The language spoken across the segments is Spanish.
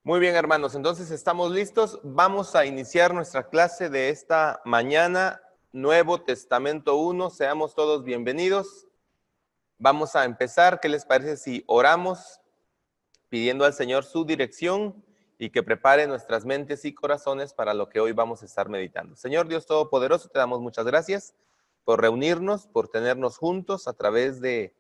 Muy bien, hermanos, entonces estamos listos. Vamos a iniciar nuestra clase de esta mañana, Nuevo Testamento 1. Seamos todos bienvenidos. Vamos a empezar. ¿Qué les parece si oramos pidiendo al Señor su dirección y que prepare nuestras mentes y corazones para lo que hoy vamos a estar meditando? Señor Dios Todopoderoso, te damos muchas gracias por reunirnos, por tenernos juntos a través de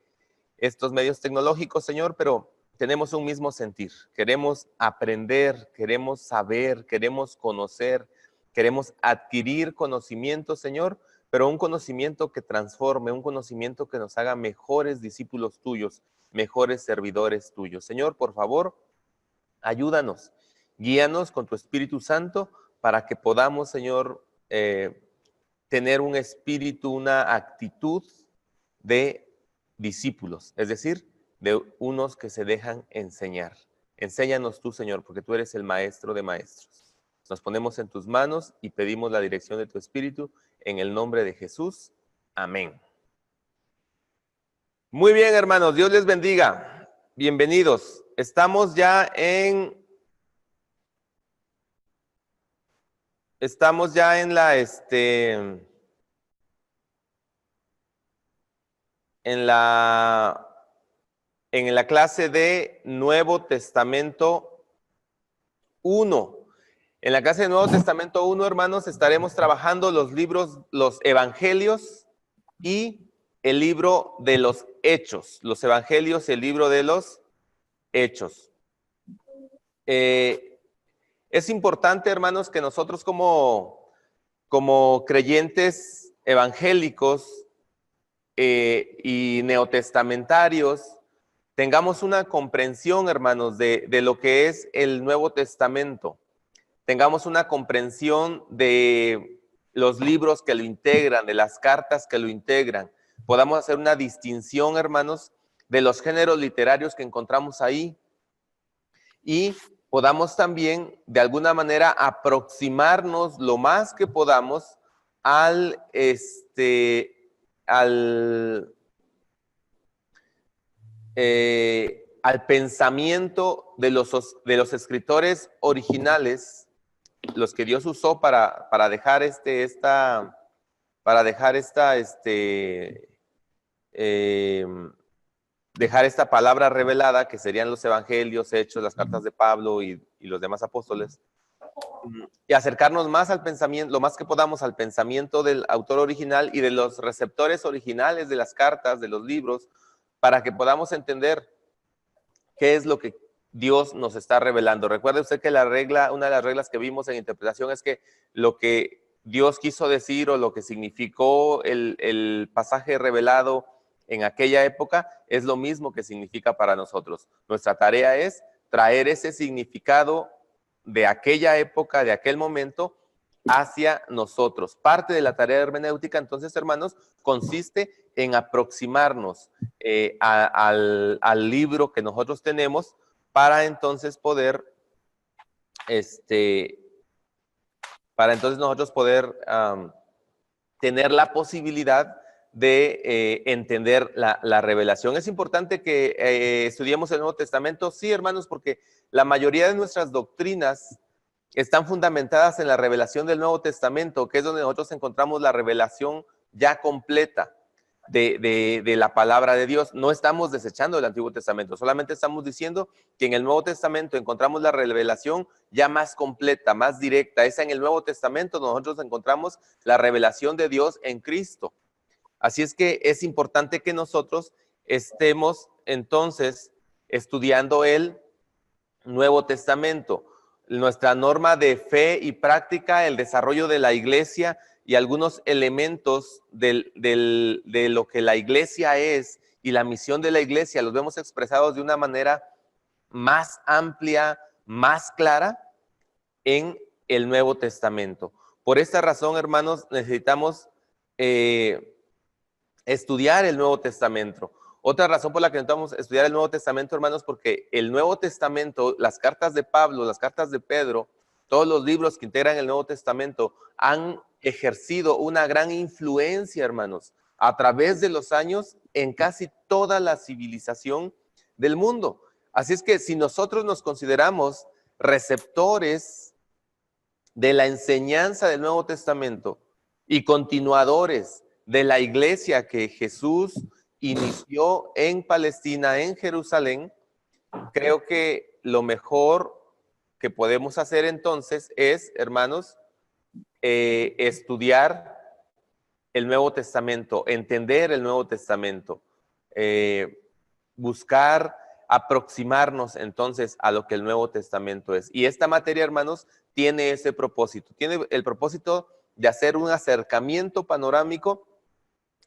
estos medios tecnológicos, Señor, pero tenemos un mismo sentir. Queremos aprender, queremos saber, queremos conocer, queremos adquirir conocimiento, Señor, pero un conocimiento que transforme, un conocimiento que nos haga mejores discípulos tuyos, mejores servidores tuyos. Señor, por favor, ayúdanos, guíanos con tu Espíritu Santo para que podamos, Señor, tener un espíritu, una actitud de discípulos, es decir, de unos que se dejan enseñar. Enséñanos tú, Señor, porque tú eres el maestro de maestros. Nos ponemos en tus manos y pedimos la dirección de tu Espíritu en el nombre de Jesús. Amén. Muy bien, hermanos, Dios les bendiga. Bienvenidos. Estamos ya en la clase de Nuevo Testamento 1. En la clase de Nuevo Testamento 1, hermanos, estaremos trabajando los libros, los evangelios y el libro de los hechos. Los evangelios y el libro de los hechos. Es importante, hermanos, que nosotros como creyentes evangélicos y neotestamentarios tengamos una comprensión, hermanos, de lo que es el Nuevo Testamento. Tengamos una comprensión de los libros que lo integran, de las cartas que lo integran. Podamos hacer una distinción, hermanos, de los géneros literarios que encontramos ahí. Y podamos también, de alguna manera, aproximarnos lo más que podamos al pensamiento de los escritores originales, los que Dios usó para dejar dejar esta palabra revelada, que serían los evangelios, hechos, las cartas de Pablo y los demás apóstoles, y acercarnos más al pensamiento, lo más que podamos al pensamiento del autor original y de los receptores originales de las cartas, de los libros, para que podamos entender qué es lo que Dios nos está revelando. Recuerde usted que una de las reglas que vimos en interpretación es que lo que Dios quiso decir o lo que significó el pasaje revelado en aquella época es lo mismo que significa para nosotros. Nuestra tarea es traer ese significado de aquella época, de aquel momento, hacia nosotros. Parte de la tarea hermenéutica, entonces, hermanos, consiste en aproximarnos al libro que nosotros tenemos para entonces poder, tener la posibilidad de entender la revelación. Es importante que estudiemos el Nuevo Testamento, sí, hermanos, porque la mayoría de nuestras doctrinas están fundamentadas en la revelación del Nuevo Testamento, que es donde nosotros encontramos la revelación ya completa de la palabra de Dios. No estamos desechando el Antiguo Testamento, solamente estamos diciendo que en el Nuevo Testamento encontramos la revelación ya más completa, más directa. Es en el Nuevo Testamento nosotros encontramos la revelación de Dios en Cristo. Así es que es importante que nosotros estemos entonces estudiando el Nuevo Testamento. Nuestra norma de fe y práctica, el desarrollo de la iglesia y algunos elementos de lo que la iglesia es y la misión de la iglesia los vemos expresados de una manera más amplia, más clara en el Nuevo Testamento. Por esta razón, hermanos, necesitamos estudiar el Nuevo Testamento. Otra razón por la que necesitamos estudiar el Nuevo Testamento, hermanos, porque el Nuevo Testamento, las cartas de Pablo, las cartas de Pedro, todos los libros que integran el Nuevo Testamento han ejercido una gran influencia, hermanos, a través de los años en casi toda la civilización del mundo. Así es que si nosotros nos consideramos receptores de la enseñanza del Nuevo Testamento y continuadores de la iglesia que Jesús inició en Palestina, en Jerusalén, creo que lo mejor que podemos hacer entonces es, hermanos, estudiar el Nuevo Testamento, entender el Nuevo Testamento, buscar aproximarnos entonces a lo que el Nuevo Testamento es. Y esta materia, hermanos, tiene ese propósito. Tiene el propósito de hacer un acercamiento panorámico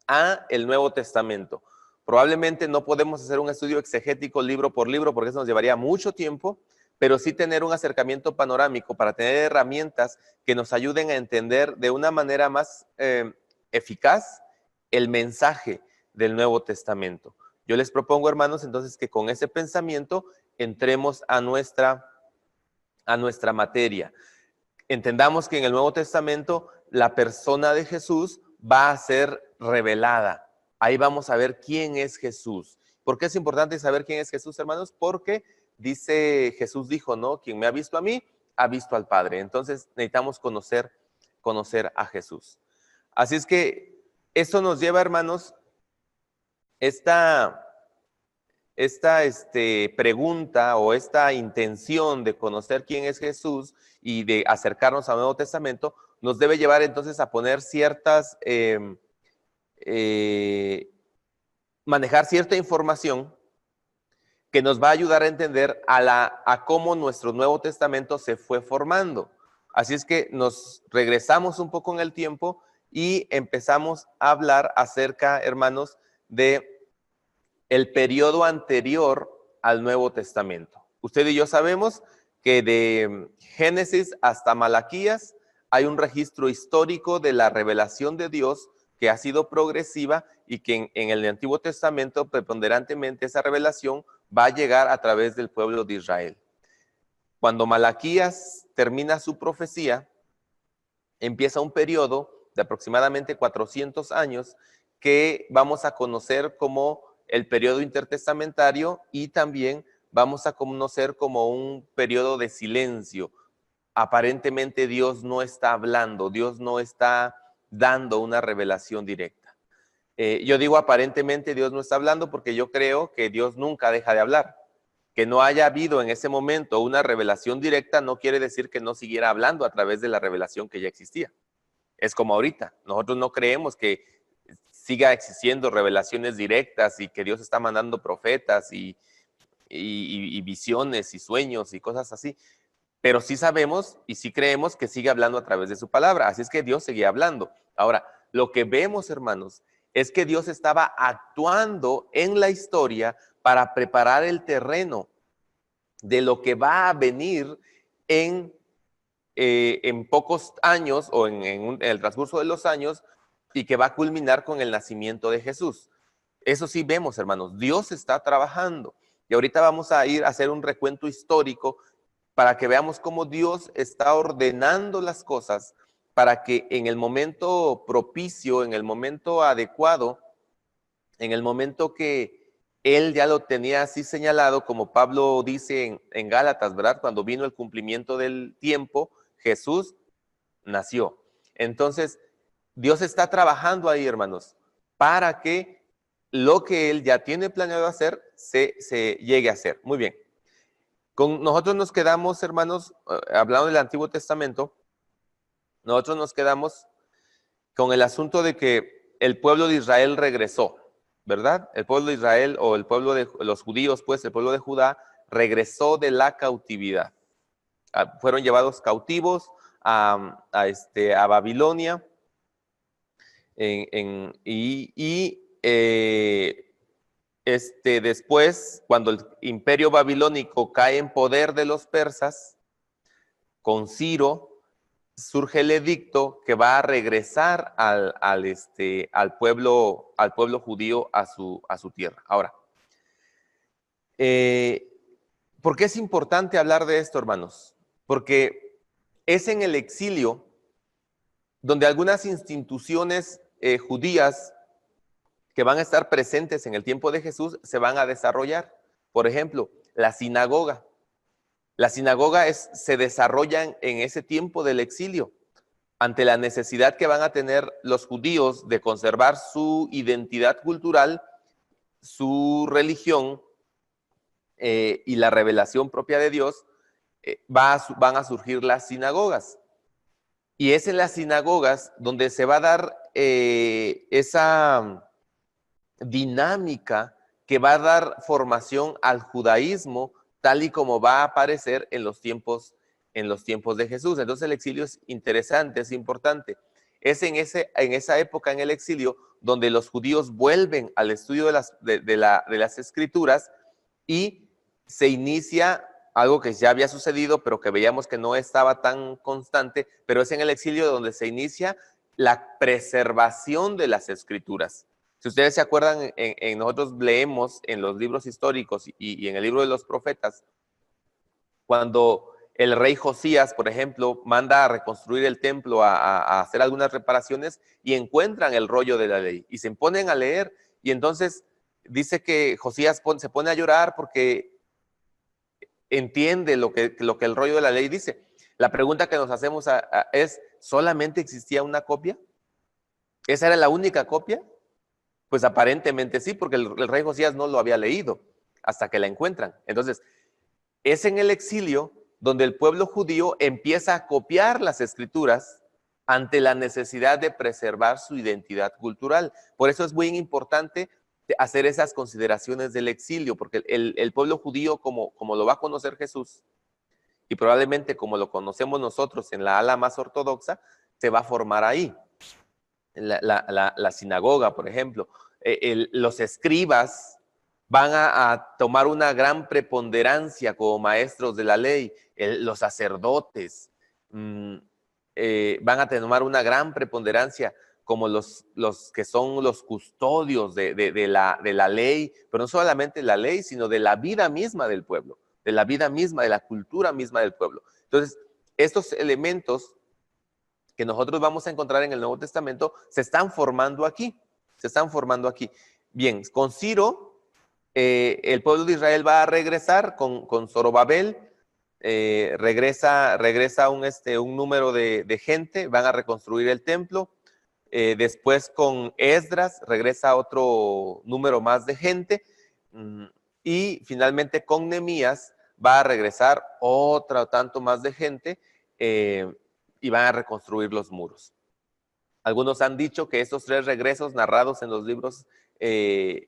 a el Nuevo Testamento. Probablemente no podemos hacer un estudio exegético libro por libro porque eso nos llevaría mucho tiempo, pero sí tener un acercamiento panorámico para tener herramientas que nos ayuden a entender de una manera más eficaz el mensaje del Nuevo Testamento. Yo les propongo, hermanos, entonces que con ese pensamiento entremos a nuestra materia. Entendamos que en el Nuevo Testamento la persona de Jesús va a ser revelada. Ahí vamos a ver quién es Jesús. ¿Por qué es importante saber quién es Jesús, hermanos? Porque Jesús dijo, ¿no? Quien me ha visto a mí, ha visto al Padre. Entonces necesitamos conocer a Jesús. Así es que esto nos lleva, hermanos, esta pregunta o esta intención de conocer quién es Jesús y de acercarnos al Nuevo Testamento nos debe llevar entonces a poner manejar cierta información que nos va a ayudar a entender a cómo nuestro Nuevo Testamento se fue formando. Así es que nos regresamos un poco en el tiempo y empezamos a hablar acerca, hermanos, de el periodo anterior al Nuevo Testamento. Usted y yo sabemos que de Génesis hasta Malaquías hay un registro histórico de la revelación de Dios que ha sido progresiva y que en el Antiguo Testamento preponderantemente esa revelación va a llegar a través del pueblo de Israel. Cuando Malaquías termina su profecía, empieza un periodo de aproximadamente 400 años que vamos a conocer como el periodo intertestamentario y también vamos a conocer como un periodo de silencio. Aparentemente Dios no está hablando, Dios no está dando una revelación directa. Yo digo aparentemente Dios no está hablando porque yo creo que Dios nunca deja de hablar. Que no haya habido en ese momento una revelación directa no quiere decir que no siguiera hablando a través de la revelación que ya existía. Es como ahorita, nosotros no creemos que siga existiendo revelaciones directas y que Dios está mandando profetas y visiones y sueños y cosas así. Pero sí sabemos y sí creemos que sigue hablando a través de su palabra. Así es que Dios seguía hablando. Ahora, lo que vemos, hermanos, es que Dios estaba actuando en la historia para preparar el terreno de lo que va a venir en pocos años o en el transcurso de los años y que va a culminar con el nacimiento de Jesús. Eso sí vemos, hermanos, Dios está trabajando. Y ahorita vamos a ir a hacer un recuento histórico para que veamos cómo Dios está ordenando las cosas para que en el momento propicio, en el momento adecuado, en el momento que Él ya lo tenía así señalado, como Pablo dice en Gálatas, ¿verdad? Cuando vino el cumplimiento del tiempo, Jesús nació. Entonces, Dios está trabajando ahí, hermanos, para que lo que Él ya tiene planeado hacer se llegue a hacer. Muy bien. Con nosotros nos quedamos, hermanos, hablando del Antiguo Testamento, nosotros nos quedamos con el asunto de que el pueblo de Israel regresó, ¿verdad? El pueblo de Israel o el pueblo de los judíos, pues el pueblo de Judá regresó de la cautividad. Fueron llevados cautivos a Babilonia después, cuando el imperio babilónico cae en poder de los persas, con Ciro, surge el edicto que va a regresar al pueblo judío a su tierra. Ahora, ¿por qué es importante hablar de esto, hermanos? Porque es en el exilio donde algunas instituciones judías que van a estar presentes en el tiempo de Jesús se van a desarrollar. Por ejemplo, la sinagoga. La sinagoga se desarrolla en ese tiempo del exilio, ante la necesidad que van a tener los judíos de conservar su identidad cultural, su religión y la revelación propia de Dios. Van a surgir las sinagogas. Y es en las sinagogas donde se va a dar esa dinámica que va a dar formación al judaísmo, tal y como va a aparecer en los tiempos de Jesús. Entonces el exilio es interesante, es importante. Es en esa época, en el exilio, donde los judíos vuelven al estudio de las escrituras y se inicia algo que ya había sucedido, pero que veíamos que no estaba tan constante, pero es en el exilio donde se inicia la preservación de las escrituras. Si ustedes se acuerdan, nosotros leemos en los libros históricos y en el libro de los profetas, cuando el rey Josías, por ejemplo, manda a reconstruir el templo, a hacer algunas reparaciones y encuentran el rollo de la ley y se ponen a leer, y entonces dice que Josías se pone a llorar porque entiende lo que el rollo de la ley dice. La pregunta que nos hacemos es, ¿solamente existía una copia? ¿Esa era la única copia? Pues aparentemente sí, porque el rey Josías no lo había leído hasta que la encuentran. Entonces, es en el exilio donde el pueblo judío empieza a copiar las escrituras ante la necesidad de preservar su identidad cultural. Por eso es muy importante hacer esas consideraciones del exilio, porque el pueblo judío, como lo va a conocer Jesús, y probablemente como lo conocemos nosotros en la ala más ortodoxa, se va a formar ahí. La sinagoga, por ejemplo. Los escribas van a tomar una gran preponderancia como maestros de la ley. Los sacerdotes van a tomar una gran preponderancia como los que son los custodios de la ley, pero no solamente la ley, sino de la vida misma del pueblo, de la vida misma, de la cultura misma del pueblo. Entonces, estos elementos que nosotros vamos a encontrar en el Nuevo Testamento se están formando aquí. Bien, con Ciro, el pueblo de Israel va a regresar con Zorobabel, regresa un número de gente, van a reconstruir el templo. Después con Esdras regresa otro número más de gente, y finalmente con Nehemías va a regresar otro tanto más de gente, y van a reconstruir los muros. Algunos han dicho que estos 3 regresos narrados en los libros de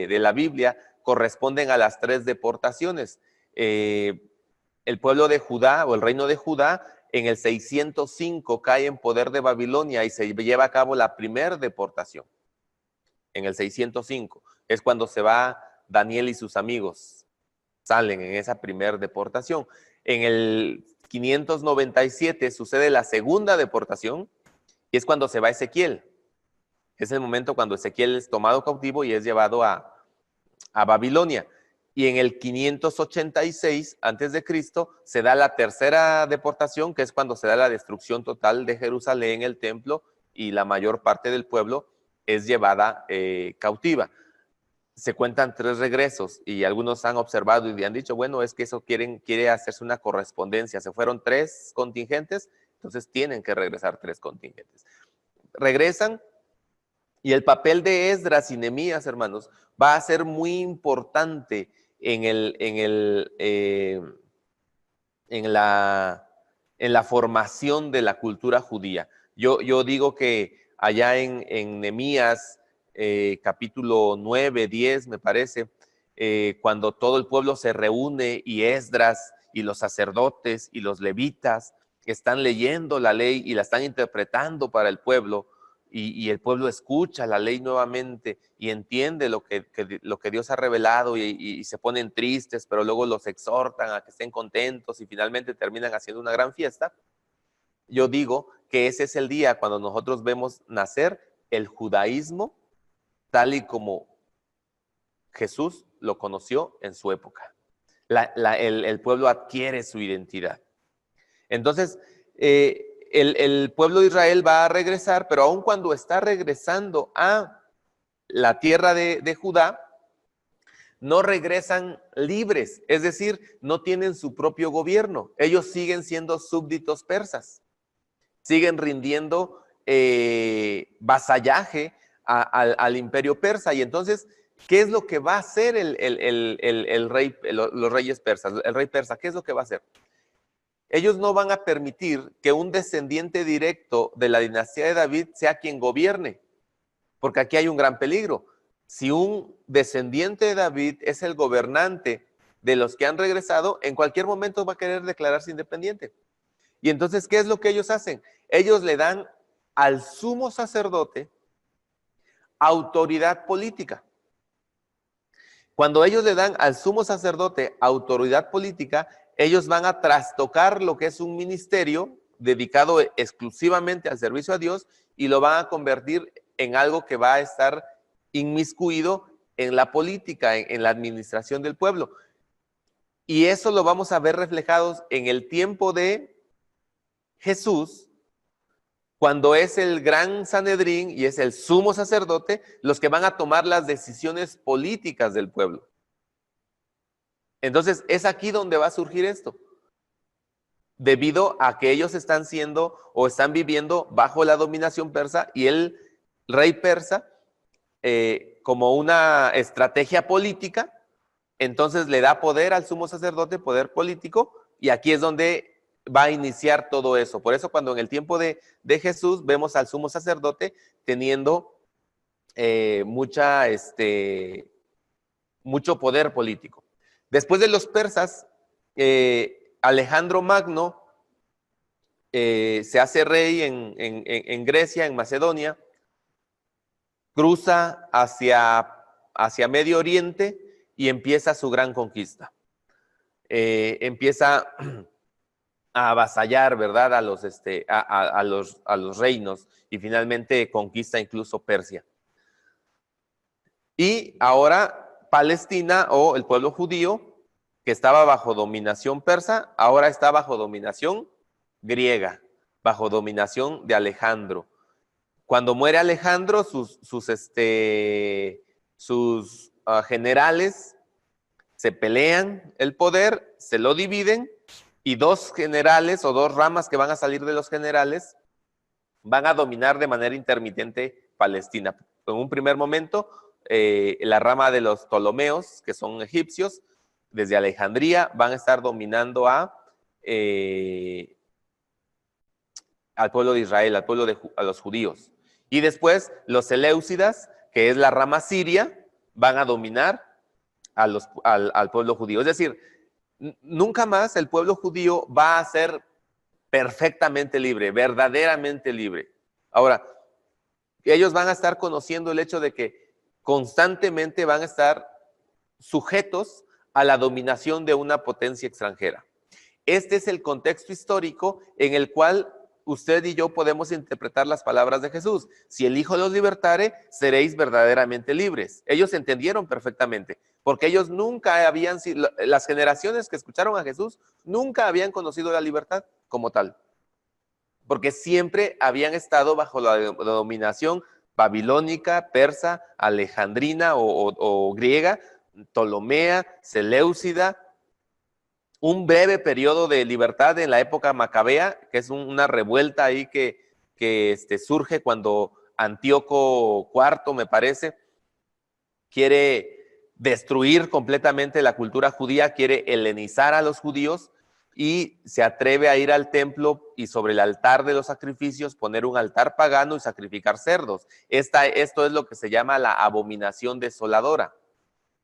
la Biblia corresponden a las 3 deportaciones. El pueblo de Judá o el reino de Judá en el 605 cae en poder de Babilonia y se lleva a cabo la primera deportación. En el 605 es cuando se va Daniel y sus amigos, salen en esa primera deportación. En el 597 sucede la segunda deportación y es cuando se va Ezequiel. Es el momento cuando Ezequiel es tomado cautivo y es llevado a Babilonia. Y en el 586 a.C. se da la tercera deportación, que es cuando se da la destrucción total de Jerusalén, el templo, y la mayor parte del pueblo es llevada cautiva. Se cuentan 3 regresos y algunos han observado y han dicho, bueno, es que eso quiere hacerse una correspondencia. Se fueron 3 contingentes, entonces tienen que regresar 3 contingentes. Regresan y el papel de Esdras y Nehemías, hermanos, va a ser muy importante en la formación de la cultura judía. Yo digo que allá en Nehemías, capítulo 9, 10, me parece, cuando todo el pueblo se reúne y Esdras y los sacerdotes y los levitas están leyendo la ley y la están interpretando para el pueblo, y el pueblo escucha la ley nuevamente y entiende lo que Dios ha revelado y se ponen tristes, pero luego los exhortan a que estén contentos y finalmente terminan haciendo una gran fiesta. Yo digo que ese es el día cuando nosotros vemos nacer el judaísmo tal y como Jesús lo conoció en su época. El pueblo adquiere su identidad. Entonces, el pueblo de Israel va a regresar, pero aun cuando está regresando a la tierra de Judá, no regresan libres, es decir, no tienen su propio gobierno. Ellos siguen siendo súbditos persas, siguen rindiendo vasallaje al imperio persa. Y entonces, ¿qué es lo que va a hacer el rey, los reyes persas? El rey persa, ¿qué es lo que va a hacer? Ellos no van a permitir que un descendiente directo de la dinastía de David sea quien gobierne, porque aquí hay un gran peligro. Si un descendiente de David es el gobernante de los que han regresado, en cualquier momento va a querer declararse independiente. Y entonces, ¿qué es lo que ellos hacen? Ellos le dan al sumo sacerdote autoridad política. Cuando ellos le dan al sumo sacerdote autoridad política, ellos van a trastocar lo que es un ministerio dedicado exclusivamente al servicio a Dios y lo van a convertir en algo que va a estar inmiscuido en la política, en la administración del pueblo. Y eso lo vamos a ver reflejados en el tiempo de Jesús, cuando es el gran Sanedrín y es el sumo sacerdote los que van a tomar las decisiones políticas del pueblo. Entonces, es aquí donde va a surgir esto, debido a que ellos están siendo o están viviendo bajo la dominación persa y el rey persa, como una estrategia política, entonces le da poder al sumo sacerdote, poder político, y aquí es donde va a iniciar todo eso. Por eso cuando en el tiempo de Jesús vemos al sumo sacerdote teniendo mucho poder político. Después de los persas, Alejandro Magno se hace rey en Grecia, en Macedonia, cruza hacia Medio Oriente y empieza su gran conquista. Empieza a avasallar, ¿verdad?, a los reinos, y finalmente conquista incluso Persia. Y ahora Palestina, o el pueblo judío, que estaba bajo dominación persa, ahora está bajo dominación griega, bajo dominación de Alejandro. Cuando muere Alejandro, sus generales se pelean el poder, se lo dividen, y dos generales o dos ramas que van a salir de los generales van a dominar de manera intermitente Palestina. En un primer momento, la rama de los Ptolomeos, que son egipcios, desde Alejandría, van a estar dominando al pueblo de Israel, a los judíos. Y después los Seleucidas, que es la rama siria, van a dominar al pueblo judío. Es decir, nunca más el pueblo judío va a ser perfectamente libre, verdaderamente libre. Ahora, ellos van a estar conociendo el hecho de que constantemente van a estar sujetos a la dominación de una potencia extranjera. Este es el contexto histórico en el cual usted y yo podemos interpretar las palabras de Jesús. Si el Hijo los libertare, seréis verdaderamente libres. Ellos entendieron perfectamente, porque ellos nunca habían sido, las generaciones que escucharon a Jesús, nunca habían conocido la libertad como tal, porque siempre habían estado bajo la dominación babilónica, persa, alejandrina o griega, ptolomea, seleucida. Un breve periodo de libertad en la época macabea, que es una revuelta ahí que surge cuando Antíoco IV, me parece, quiere destruir completamente la cultura judía, quiere helenizar a los judíos y se atreve a ir al templo y sobre el altar de los sacrificios poner un altar pagano y sacrificar cerdos. Esto es lo que se llama la abominación desoladora.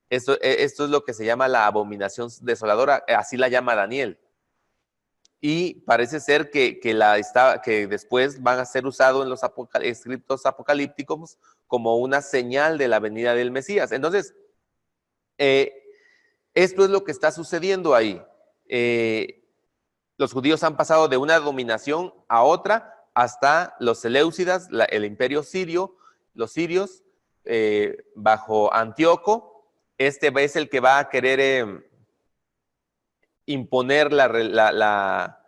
Esto es lo que se llama la abominación desoladora, así la llama Daniel. Y parece ser que después van a ser usados en los escritos apocalípticos como una señal de la venida del Mesías. Entonces, esto es lo que está sucediendo ahí. Los judíos han pasado de una dominación a otra hasta los seleucidas, el imperio sirio, los sirios, bajo Antíoco. Este es el que va a querer imponer la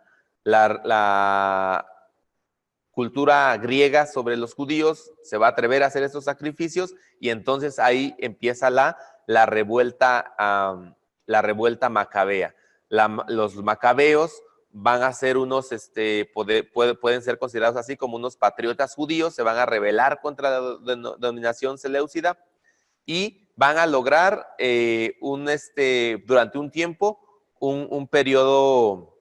cultura griega sobre los judíos, se va a atrever a hacer estos sacrificios y entonces ahí empieza la la revuelta macabea. Los macabeos van a ser unos, pueden ser considerados así como unos patriotas judíos, se van a rebelar contra la dominación seleucida y van a lograr durante un tiempo un periodo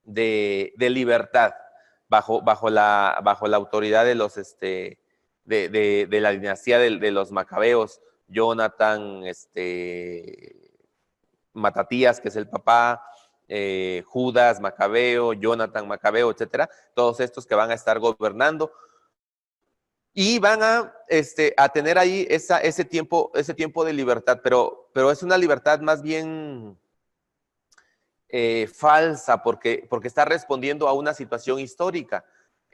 de libertad bajo la autoridad de los de la dinastía de los macabeos, Jonathan, Matatías, que es el papá, Judas Macabeo, Jonathan Macabeo, etcétera, todos estos que van a estar gobernando y van a tener ahí ese tiempo de libertad, pero es una libertad más bien falsa porque está respondiendo a una situación histórica.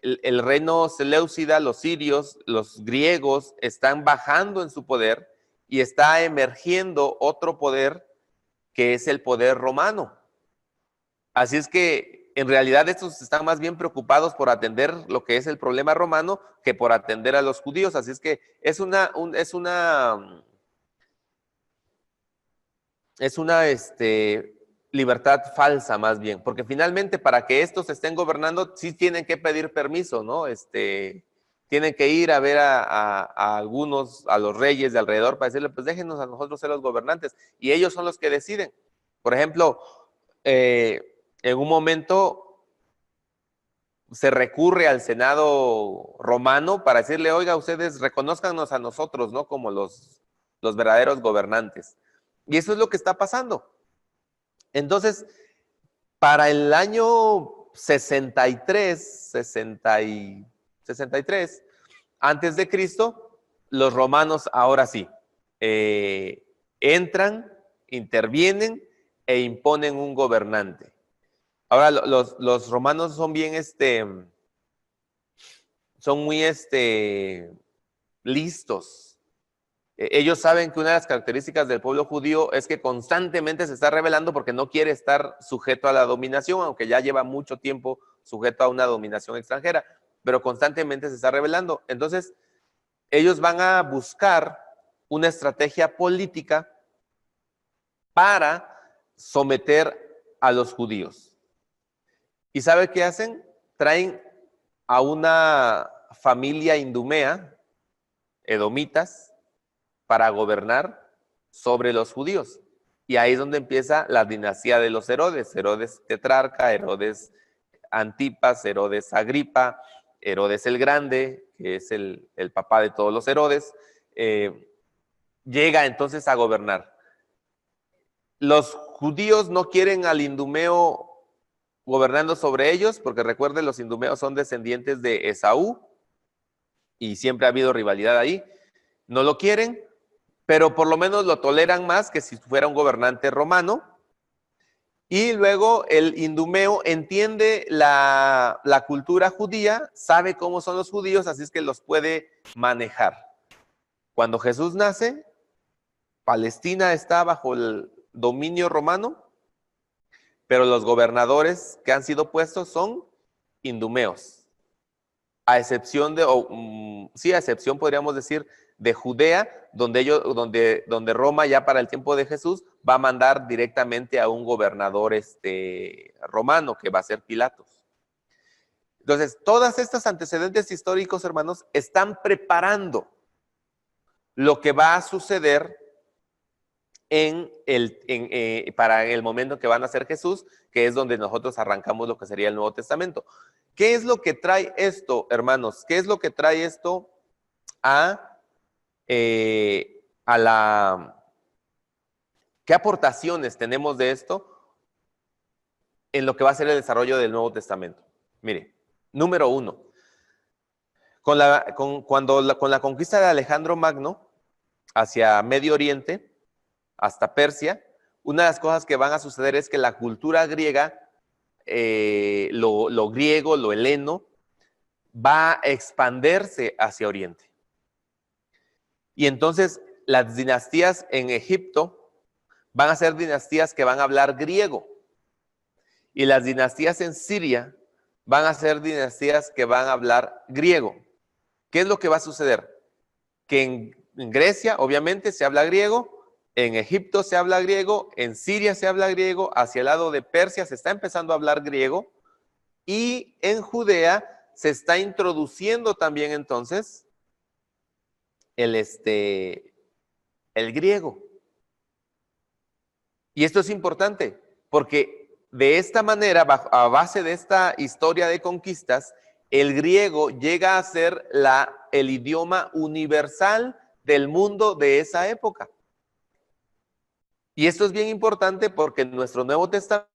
El reino seleucida, los sirios, los griegos están bajando en su poder y está emergiendo otro poder que es el poder romano. Así es que en realidad estos están más bien preocupados por atender lo que es el problema romano que por atender a los judíos. Así es que es una libertad falsa más bien, porque finalmente para que estos estén gobernando sí tienen que pedir permiso, ¿no? Tienen que ir a ver a algunos, a los reyes de alrededor para decirle, pues déjenos a nosotros ser los gobernantes, y ellos son los que deciden. Por ejemplo, en un momento se recurre al Senado romano para decirle, oiga, ustedes reconózcanos a nosotros, ¿no? Como los verdaderos gobernantes. Y eso es lo que está pasando. Entonces, para el año 63, antes de Cristo, los romanos ahora sí entran, intervienen e imponen un gobernante. Ahora los romanos son bien, son muy listos. Ellos saben que una de las características del pueblo judío es que constantemente se está rebelando porque no quiere estar sujeto a la dominación, aunque ya lleva mucho tiempo sujeto a una dominación extranjera, pero constantemente se está rebelando. Entonces, ellos van a buscar una estrategia política para someter a los judíos. ¿Y sabe qué hacen? Traen a una familia indumea, edomitas, para gobernar sobre los judíos. Y ahí es donde empieza la dinastía de los Herodes. Herodes tetrarca, Herodes Antipas, Herodes Agripa, Herodes el Grande, que es el papá de todos los Herodes, llega entonces a gobernar. Los judíos no quieren al indumeo gobernando sobre ellos, porque recuerden, los indumeos son descendientes de Esaú, y siempre ha habido rivalidad ahí. No lo quieren, pero por lo menos lo toleran más que si fuera un gobernante romano. Y luego el indumeo entiende la cultura judía, sabe cómo son los judíos, así es que los puede manejar. Cuando Jesús nace, Palestina está bajo el dominio romano, pero los gobernadores que han sido puestos son indumeos. A excepción a excepción podríamos decir de Judea, donde Roma ya para el tiempo de Jesús va a mandar directamente a un gobernador romano, que va a ser Pilatos. Entonces, todas estas antecedentes históricos, hermanos, están preparando lo que va a suceder para el momento que van a ser Jesús, que es donde nosotros arrancamos lo que sería el Nuevo Testamento. ¿Qué es lo que trae esto, hermanos? ¿Qué es lo que trae esto ¿qué aportaciones tenemos de esto en lo que va a ser el desarrollo del Nuevo Testamento? Mire, número 1, con la conquista de Alejandro Magno hacia Medio Oriente, hasta Persia, una de las cosas que van a suceder es que la cultura griega, lo griego, lo heleno, va a expandirse hacia Oriente. Y entonces las dinastías en Egipto van a ser dinastías que van a hablar griego. Y las dinastías en Siria van a ser dinastías que van a hablar griego. ¿Qué es lo que va a suceder? Que en Grecia, obviamente, se habla griego, En Egipto se habla griego, en Siria se habla griego, hacia el lado de Persia se está empezando a hablar griego y en Judea se está introduciendo también entonces el griego. Y esto es importante porque de esta manera, a base de esta historia de conquistas, el griego llega a ser el idioma universal del mundo de esa época. Y esto es bien importante porque nuestro Nuevo Testamento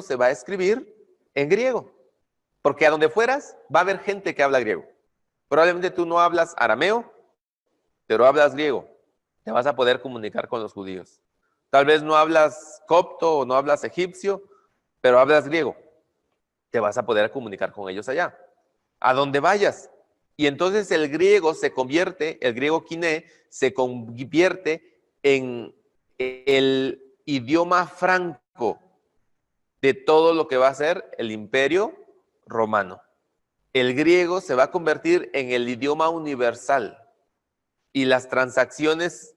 se va a escribir en griego. Porque a donde fueras va a haber gente que habla griego. Probablemente tú no hablas arameo, pero hablas griego. Te vas a poder comunicar con los judíos. Tal vez no hablas copto o no hablas egipcio, pero hablas griego. Te vas a poder comunicar con ellos allá. A donde vayas. Y entonces el griego se convierte, el griego quiné, se convierte en el idioma franco de todo lo que va a ser el imperio romano. El griego se va a convertir en el idioma universal y las transacciones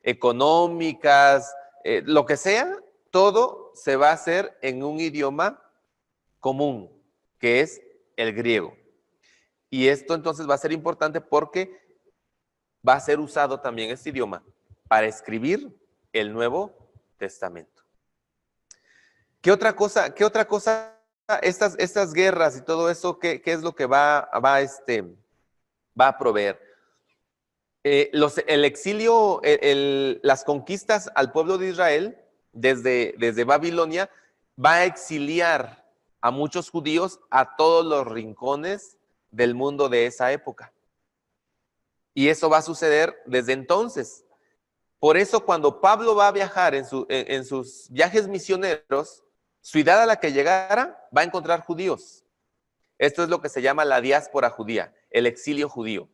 económicas, lo que sea, todo se va a hacer en un idioma común, que es el griego. Y esto entonces va a ser importante porque va a ser usado también este idioma para escribir el Nuevo Testamento. ¿Qué otra cosa estas guerras y todo eso, qué es lo que va a proveer? El exilio, las conquistas al pueblo de Israel desde Babilonia va a exiliar a muchos judíos a todos los rincones del mundo de esa época. Y eso va a suceder desde entonces. Por eso cuando Pablo va a viajar en sus viajes misioneros, ciudad a la que llegara va a encontrar judíos. Esto es lo que se llama la diáspora judía, el exilio judío.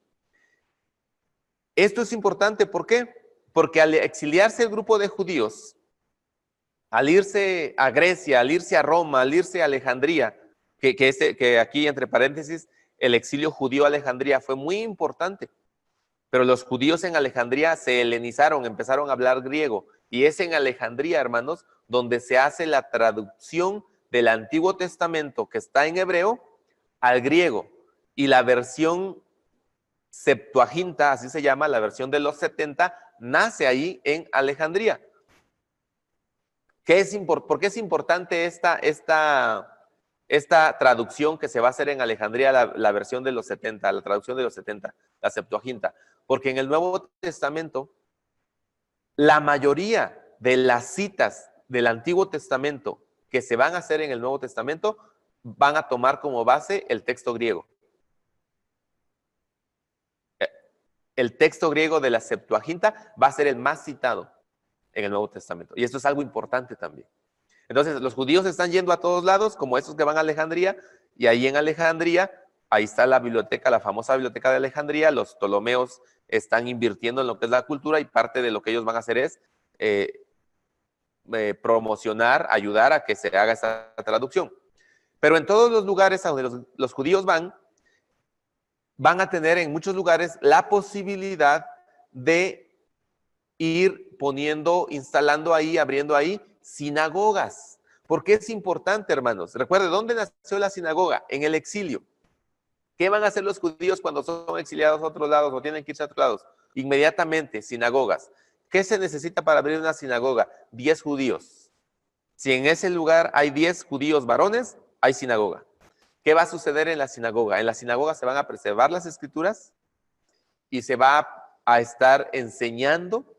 Esto es importante, ¿por qué? Porque al exiliarse el grupo de judíos, al irse a Grecia, al irse a Roma, al irse a Alejandría, que aquí entre paréntesis, el exilio judío a Alejandría fue muy importante, pero los judíos en Alejandría se helenizaron, empezaron a hablar griego, y es en Alejandría, hermanos, donde se hace la traducción del Antiguo Testamento que está en hebreo al griego, y la versión Septuaginta, así se llama, la versión de los 70, nace ahí en Alejandría. ¿Por qué es importante esta traducción que se va a hacer en Alejandría, la versión de los 70, la traducción de los 70, la Septuaginta? Porque en el Nuevo Testamento, la mayoría de las citas del Antiguo Testamento que se van a hacer en el Nuevo Testamento van a tomar como base el texto griego. El texto griego de la Septuaginta va a ser el más citado en el Nuevo Testamento. Y esto es algo importante también. Entonces, los judíos están yendo a todos lados, como esos que van a Alejandría, y ahí en Alejandría, ahí está la biblioteca, la famosa biblioteca de Alejandría. Los Ptolomeos están invirtiendo en lo que es la cultura y parte de lo que ellos van a hacer es promocionar, ayudar a que se haga esa traducción. Pero en todos los lugares a donde los judíos van a tener en muchos lugares la posibilidad de ir poniendo, instalando ahí, abriendo ahí sinagogas. ¿Por qué es importante, hermanos? Recuerden, ¿dónde nació la sinagoga? En el exilio. ¿Qué van a hacer los judíos cuando son exiliados a otros lados o tienen que irse a otros lados? Inmediatamente, sinagogas. ¿Qué se necesita para abrir una sinagoga? 10 judíos. Si en ese lugar hay 10 judíos varones, hay sinagoga. ¿Qué va a suceder en la sinagoga? En la sinagoga se van a preservar las escrituras y se va a estar enseñando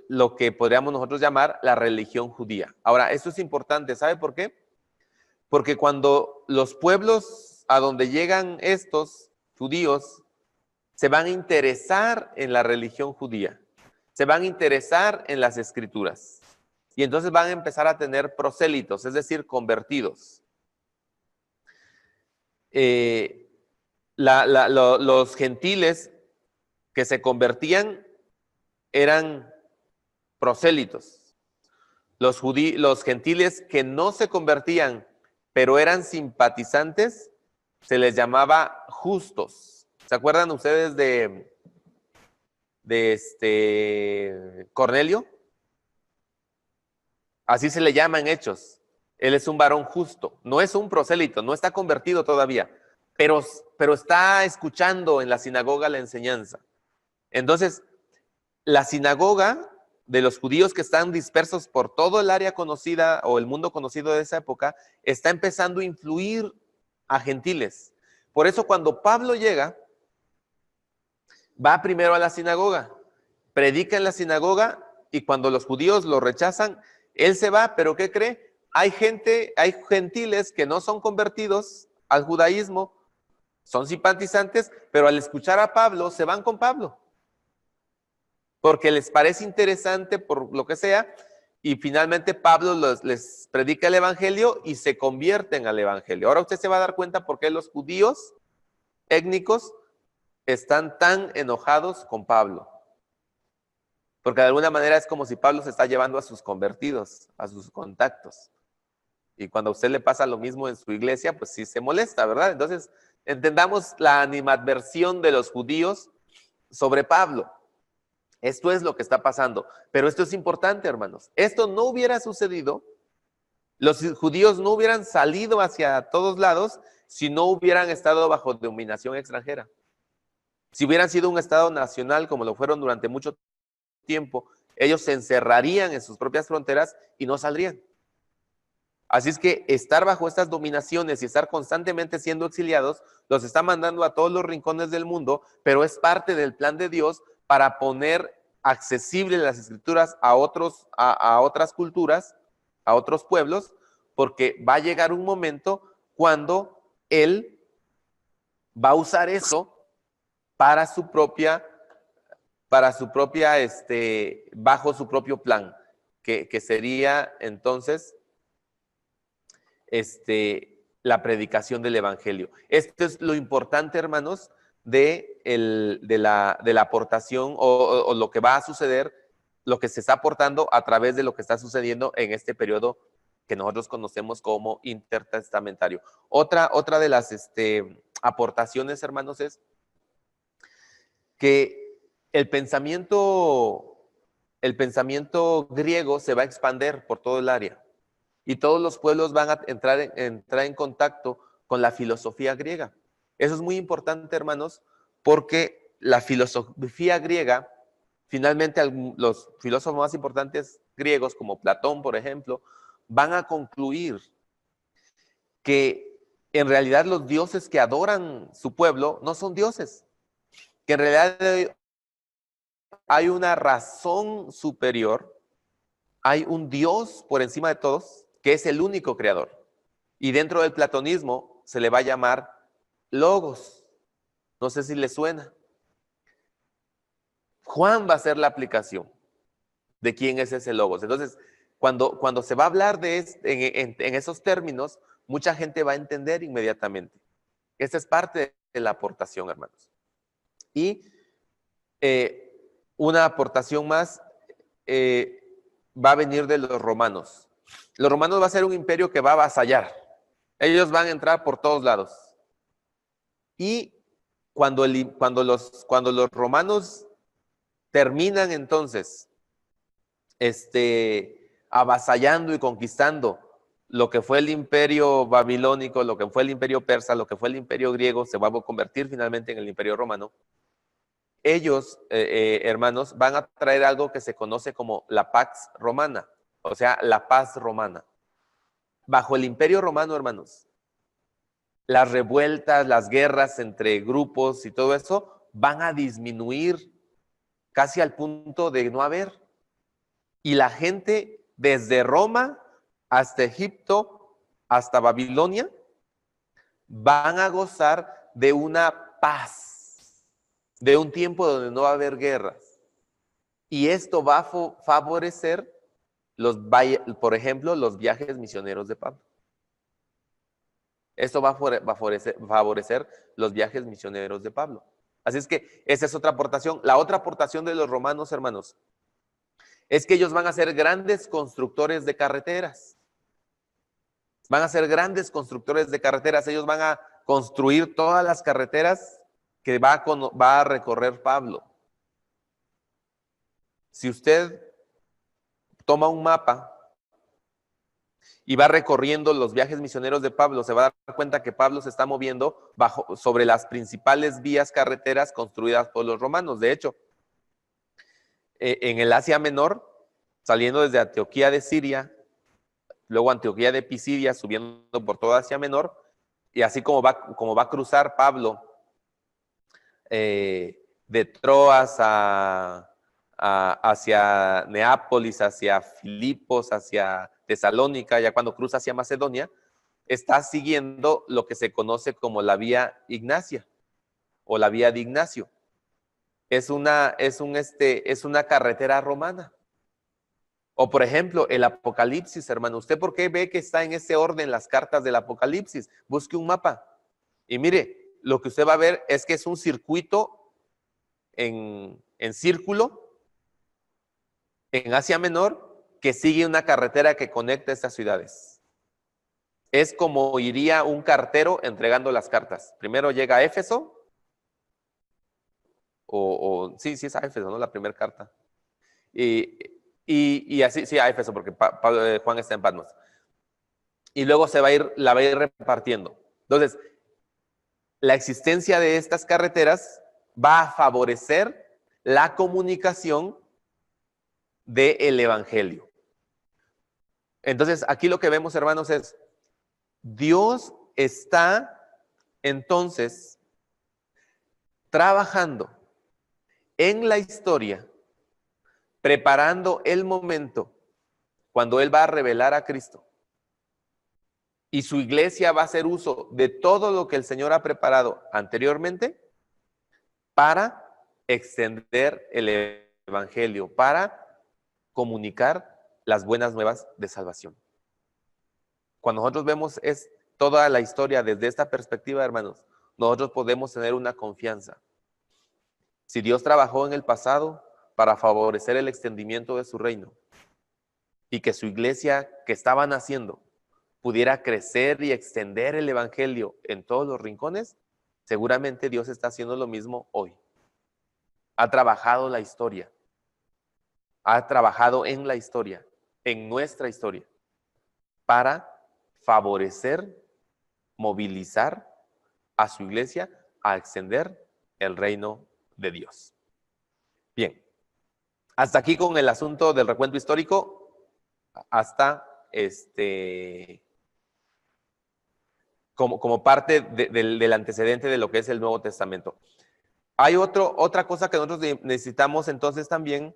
lo que podríamos nosotros llamar la religión judía. Ahora, esto es importante, ¿sabe por qué? Porque cuando los pueblos a donde llegan estos judíos se van a interesar en la religión judía, se van a interesar en las escrituras, y entonces van a empezar a tener prosélitos, es decir, convertidos. Los gentiles que se convertían eran prosélitos. Los gentiles que no se convertían, pero eran simpatizantes, se les llamaba justos. ¿Se acuerdan ustedes Cornelio. Así se le llama en Hechos. Él es un varón justo, no es un prosélito, no está convertido todavía, pero está escuchando en la sinagoga la enseñanza. Entonces, la sinagoga de los judíos que están dispersos por todo el área conocida o el mundo conocido de esa época, está empezando a influir a gentiles. Por eso cuando Pablo llega, va primero a la sinagoga, predica en la sinagoga y cuando los judíos lo rechazan, él se va, pero ¿qué cree? Hay gentiles que no son convertidos al judaísmo, son simpatizantes, pero al escuchar a Pablo se van con Pablo, porque les parece interesante por lo que sea, y finalmente Pablo les predica el evangelio y se convierten al evangelio. Ahora usted se va a dar cuenta por qué los judíos étnicos están tan enojados con Pablo. Porque de alguna manera es como si Pablo se está llevando a sus convertidos, a sus contactos. Y cuando a usted le pasa lo mismo en su iglesia, pues sí se molesta, ¿verdad? Entonces, entendamos la animadversión de los judíos sobre Pablo. Esto es lo que está pasando. Pero esto es importante, hermanos. Esto no hubiera sucedido, los judíos no hubieran salido hacia todos lados si no hubieran estado bajo dominación extranjera. Si hubieran sido un estado nacional como lo fueron durante mucho tiempo, ellos se encerrarían en sus propias fronteras y no saldrían. Así es que estar bajo estas dominaciones y estar constantemente siendo exiliados, los está mandando a todos los rincones del mundo, pero es parte del plan de Dios para poner accesibles las escrituras a otras culturas, a otros pueblos, porque va a llegar un momento cuando Él va a usar eso para su propia, bajo su propio plan, que sería entonces la predicación del evangelio. Esto es lo importante, hermanos, de la aportación o lo que va a suceder, lo que se está aportando a través de lo que está sucediendo en este periodo que nosotros conocemos como intertestamentario. Otra de las aportaciones, hermanos, es que el pensamiento griego se va a expandir por todo el área. Y todos los pueblos van a entrar en contacto con la filosofía griega. Eso es muy importante, hermanos, porque la filosofía griega, finalmente los filósofos más importantes griegos, como Platón, por ejemplo, van a concluir que en realidad los dioses que adoran su pueblo no son dioses, que en realidad hay una razón superior, hay un Dios por encima de todos, que es el único creador. Y dentro del platonismo se le va a llamar logos. No sé si le suena. Juan va a hacer la aplicación de quién es ese logos. Entonces, cuando se va a hablar en esos términos, mucha gente va a entender inmediatamente. Esta es parte de la aportación, hermanos. Y una aportación más va a venir de los romanos. Los romanos va a ser un imperio que va a avasallar. Ellos van a entrar por todos lados. Y cuando los romanos terminan entonces avasallando y conquistando lo que fue el imperio babilónico, lo que fue el imperio persa, lo que fue el imperio griego, se va a convertir finalmente en el imperio romano. Ellos, hermanos, van a traer algo que se conoce como la Pax Romana, o sea, la paz romana. Bajo el imperio romano, hermanos, las revueltas, las guerras entre grupos y todo eso van a disminuir casi al punto de no haber. Y la gente desde Roma hasta Egipto, hasta Babilonia, van a gozar de una paz, de un tiempo donde no va a haber guerras. Y esto va a favorecer, por ejemplo, los viajes misioneros de Pablo. Esto va a favorecer los viajes misioneros de Pablo. Así es que esa es otra aportación. La otra aportación de los romanos, hermanos, es que ellos van a ser grandes constructores de carreteras. Van a ser grandes constructores de carreteras. Ellos van a construir todas las carreteras que va a recorrer Pablo. Si usted toma un mapa y va recorriendo los viajes misioneros de Pablo, se va a dar cuenta que Pablo se está moviendo sobre las principales vías carreteras construidas por los romanos. De hecho, en el Asia Menor, saliendo desde Antioquía de Siria, luego Antioquía de Pisidia, subiendo por toda Asia Menor, y así como va a cruzar Pablo de Troas hacia Neápolis, hacia Filipos, hacia Tesalónica, ya cuando cruza hacia Macedonia, está siguiendo lo que se conoce como la vía Ignacia o la vía de Ignacio. Es una carretera romana. O por ejemplo, el Apocalipsis, hermano. ¿Usted por qué ve que está en ese orden las cartas del Apocalipsis? Busque un mapa. Y mire, lo que usted va a ver es que es un circuito en círculo en Asia Menor que sigue una carretera que conecta estas ciudades. Es como iría un cartero entregando las cartas. Primero llega a Éfeso, sí es a Éfeso, ¿no? La primera carta. Y así, sí, a Éfeso, porque Juan está en Patmos. Y luego la va a ir repartiendo. Entonces, la existencia de estas carreteras va a favorecer la comunicación del Evangelio. Entonces, aquí lo que vemos, hermanos, es Dios está entonces trabajando en la historia, preparando el momento cuando Él va a revelar a Cristo. Y su iglesia va a hacer uso de todo lo que el Señor ha preparado anteriormente para extender el Evangelio, para comunicar las buenas nuevas de salvación. Cuando nosotros vemos toda la historia desde esta perspectiva, hermanos, nosotros podemos tener una confianza. Si Dios trabajó en el pasado para favorecer el extendimiento de su reino y que su iglesia que estaba naciendo pudiera crecer y extender el Evangelio en todos los rincones, seguramente Dios está haciendo lo mismo hoy. Ha trabajado la historia, ha trabajado en la historia, en nuestra historia, para favorecer, movilizar a su iglesia a extender el reino de Dios. Bien, hasta aquí con el asunto del recuento histórico, hasta como parte del antecedente de lo que es el Nuevo Testamento. Hay otra cosa que nosotros necesitamos entonces también,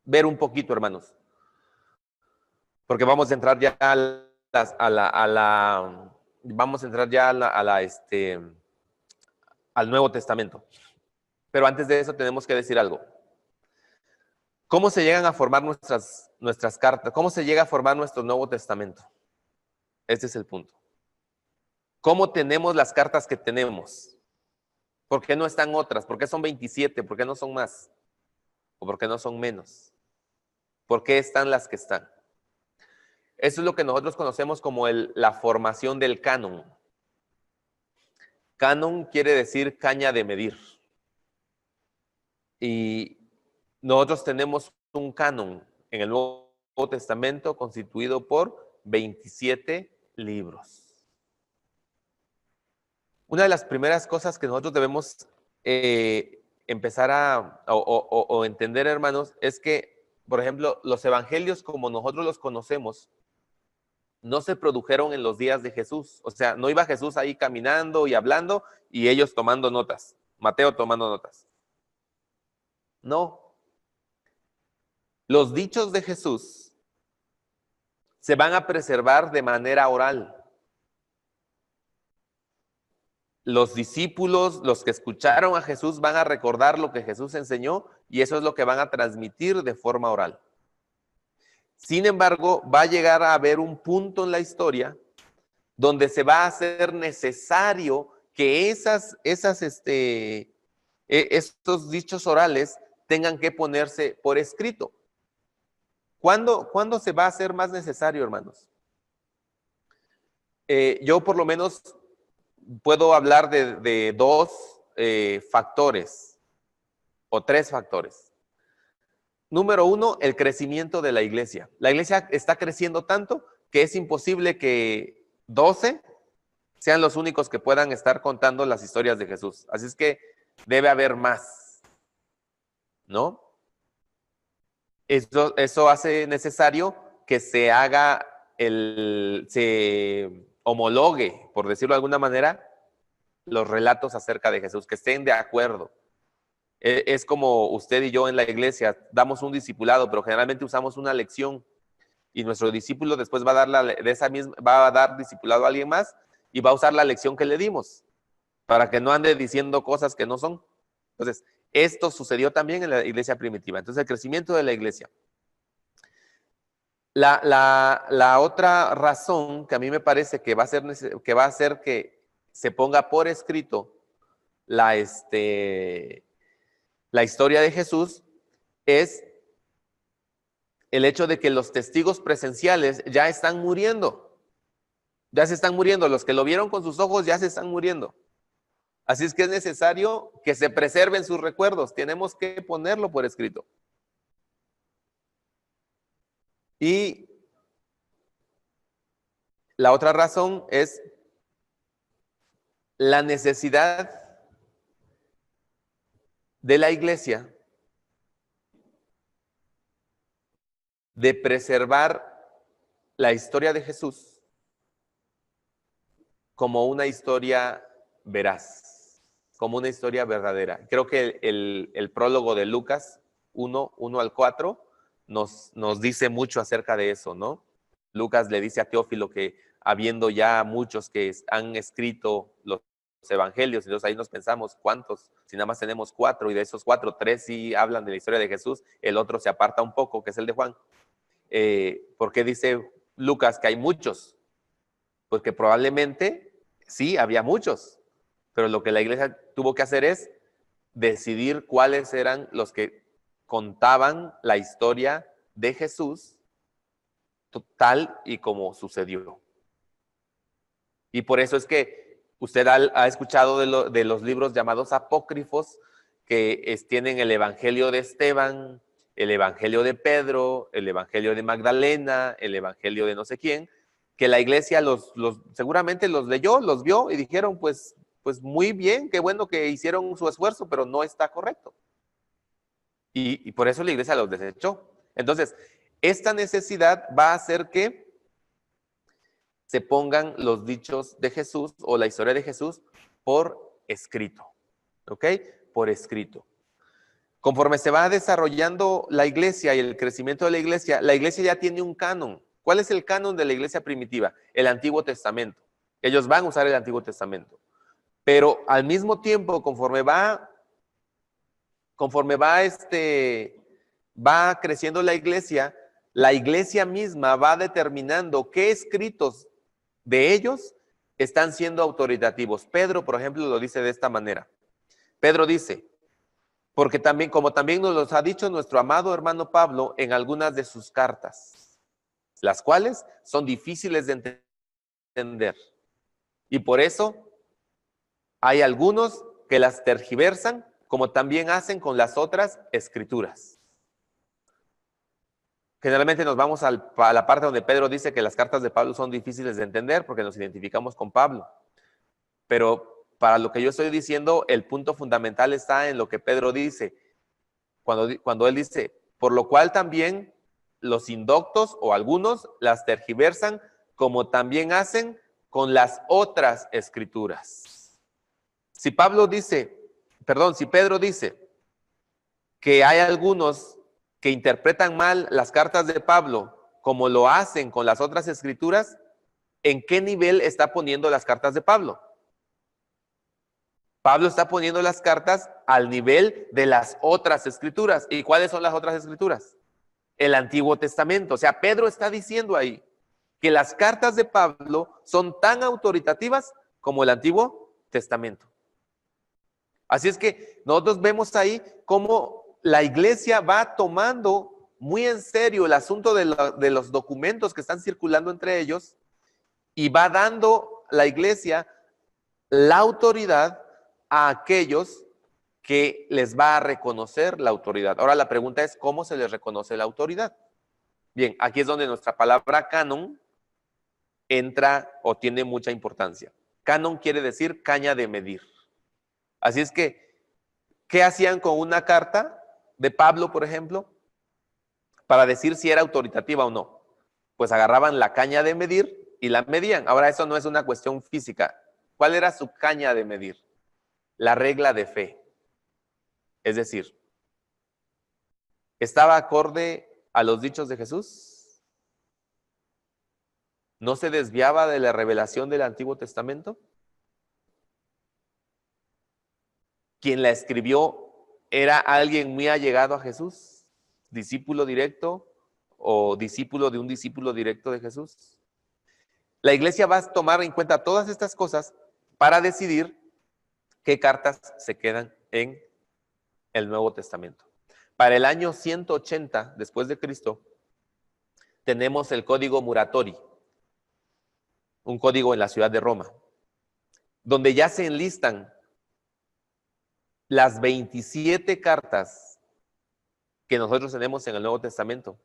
ver un poquito, hermanos, porque vamos a entrar ya al Nuevo Testamento. Pero antes de eso tenemos que decir algo. ¿Cómo se llegan a formar nuestras cartas? ¿Cómo se llega a formar nuestro Nuevo Testamento? Este es el punto. ¿Cómo tenemos las cartas que tenemos? ¿Por qué no están otras? ¿Por qué son 27? ¿Por qué no son más? ¿O por qué no son menos? ¿Por qué están las que están? Eso es lo que nosotros conocemos como la formación del canon. Canon quiere decir caña de medir. Y nosotros tenemos un canon en el Nuevo Testamento constituido por 27 libros. Una de las primeras cosas que nosotros debemos empezar o entender, hermanos, es que, por ejemplo, los evangelios como nosotros los conocemos, no se produjeron en los días de Jesús. O sea, no iba Jesús ahí caminando y hablando y ellos tomando notas. Mateo tomando notas. No. Los dichos de Jesús se van a preservar de manera oral. Los discípulos, los que escucharon a Jesús, van a recordar lo que Jesús enseñó y eso es lo que van a transmitir de forma oral. Sin embargo, va a llegar a haber un punto en la historia donde se va a hacer necesario que estos dichos orales tengan que ponerse por escrito. ¿Cuándo se va a hacer más necesario, hermanos? Yo por lo menos puedo hablar de dos factores o 3 factores. Número 1, el crecimiento de la iglesia. La iglesia está creciendo tanto que es imposible que 12 sean los únicos que puedan estar contando las historias de Jesús. Así es que debe haber más, ¿no? Eso hace necesario que se haga se homologue, por decirlo de alguna manera, los relatos acerca de Jesús, que estén de acuerdo. Es como usted y yo en la iglesia, damos un discipulado, pero generalmente usamos una lección y nuestro discípulo después va a dar discipulado a alguien más y va a usar la lección que le dimos para que no ande diciendo cosas que no son. Entonces, esto sucedió también en la iglesia primitiva. Entonces, el crecimiento de la iglesia. La otra razón que a mí me parece que va a hacer que se ponga por escrito la historia de Jesús es el hecho de que los testigos presenciales ya están muriendo. Ya se están muriendo. Los que lo vieron con sus ojos ya se están muriendo. Así es que es necesario que se preserven sus recuerdos. Tenemos que ponerlo por escrito. Y la otra razón es la necesidad de la iglesia de preservar la historia de Jesús como una historia veraz, como una historia verdadera. Creo que el prólogo de Lucas 1 al 4 nos dice mucho acerca de eso, ¿no? Lucas le dice a Teófilo que habiendo ya muchos que han escrito los evangelios, entonces ahí nos pensamos, ¿cuántos? Si nada más tenemos 4 y de esos 4, 3 sí hablan de la historia de Jesús, el otro se aparta un poco, que es el de Juan. ¿Por qué dice Lucas que hay muchos? Porque probablemente sí, había muchos, pero lo que la iglesia tuvo que hacer es decidir cuáles eran los que contaban la historia de Jesús tal y como sucedió. Y por eso es que usted ha escuchado de los libros llamados apócrifos, que tienen el Evangelio de Esteban, el Evangelio de Pedro, el Evangelio de Magdalena, el Evangelio de no sé quién, que la iglesia seguramente los leyó, los vio y dijeron, pues muy bien, qué bueno que hicieron su esfuerzo, pero no está correcto. Y por eso la iglesia los desechó. Entonces, esta necesidad va a hacer que se pongan los dichos de Jesús o la historia de Jesús por escrito. ¿Ok? Por escrito. Conforme se va desarrollando la iglesia y el crecimiento de la iglesia ya tiene un canon. ¿Cuál es el canon de la iglesia primitiva? El Antiguo Testamento. Ellos van a usar el Antiguo Testamento. Pero al mismo tiempo, conforme va creciendo la iglesia misma va determinando qué escritos de ellos están siendo autoritativos. Pedro, por ejemplo, lo dice de esta manera. Pedro dice, porque también, como también nos los ha dicho nuestro amado hermano Pablo en algunas de sus cartas, las cuales son difíciles de entender. Y por eso hay algunos que las tergiversan, como también hacen con las otras escrituras. Generalmente nos vamos a la parte donde Pedro dice que las cartas de Pablo son difíciles de entender porque nos identificamos con Pablo. Pero para lo que yo estoy diciendo, el punto fundamental está en lo que Pedro dice. Cuando él dice, por lo cual también los indoctos o algunos las tergiversan como también hacen con las otras escrituras. Si Pedro dice que hay algunos que interpretan mal las cartas de Pablo como lo hacen con las otras escrituras, ¿en qué nivel está poniendo las cartas de Pablo? Pablo está poniendo las cartas al nivel de las otras escrituras. ¿Y cuáles son las otras escrituras? El Antiguo Testamento. O sea, Pedro está diciendo ahí que las cartas de Pablo son tan autoritativas como el Antiguo Testamento. Así es que nosotros vemos ahí cómo la iglesia va tomando muy en serio el asunto de los documentos que están circulando entre ellos y va dando la iglesia la autoridad a aquellos que les va a reconocer la autoridad. Ahora la pregunta es, ¿cómo se les reconoce la autoridad? Bien, aquí es donde nuestra palabra canon entra o tiene mucha importancia. Canon quiere decir caña de medir. Así es que, ¿qué hacían con una carta de Pablo, por ejemplo, para decir si era autoritativa o no? Pues agarraban la caña de medir y la medían. Ahora, eso no es una cuestión física. ¿Cuál era su caña de medir? La regla de fe. Es decir, ¿estaba acorde a los dichos de Jesús? ¿No se desviaba de la revelación del Antiguo Testamento? ¿Quien la escribió era alguien muy allegado a Jesús? ¿Discípulo directo o discípulo de un discípulo directo de Jesús? La iglesia va a tomar en cuenta todas estas cosas para decidir qué cartas se quedan en el Nuevo Testamento. Para el año 180 después de Cristo, tenemos el Código Muratori, un código en la ciudad de Roma, donde ya se enlistan las 27 cartas que nosotros tenemos en el Nuevo Testamento.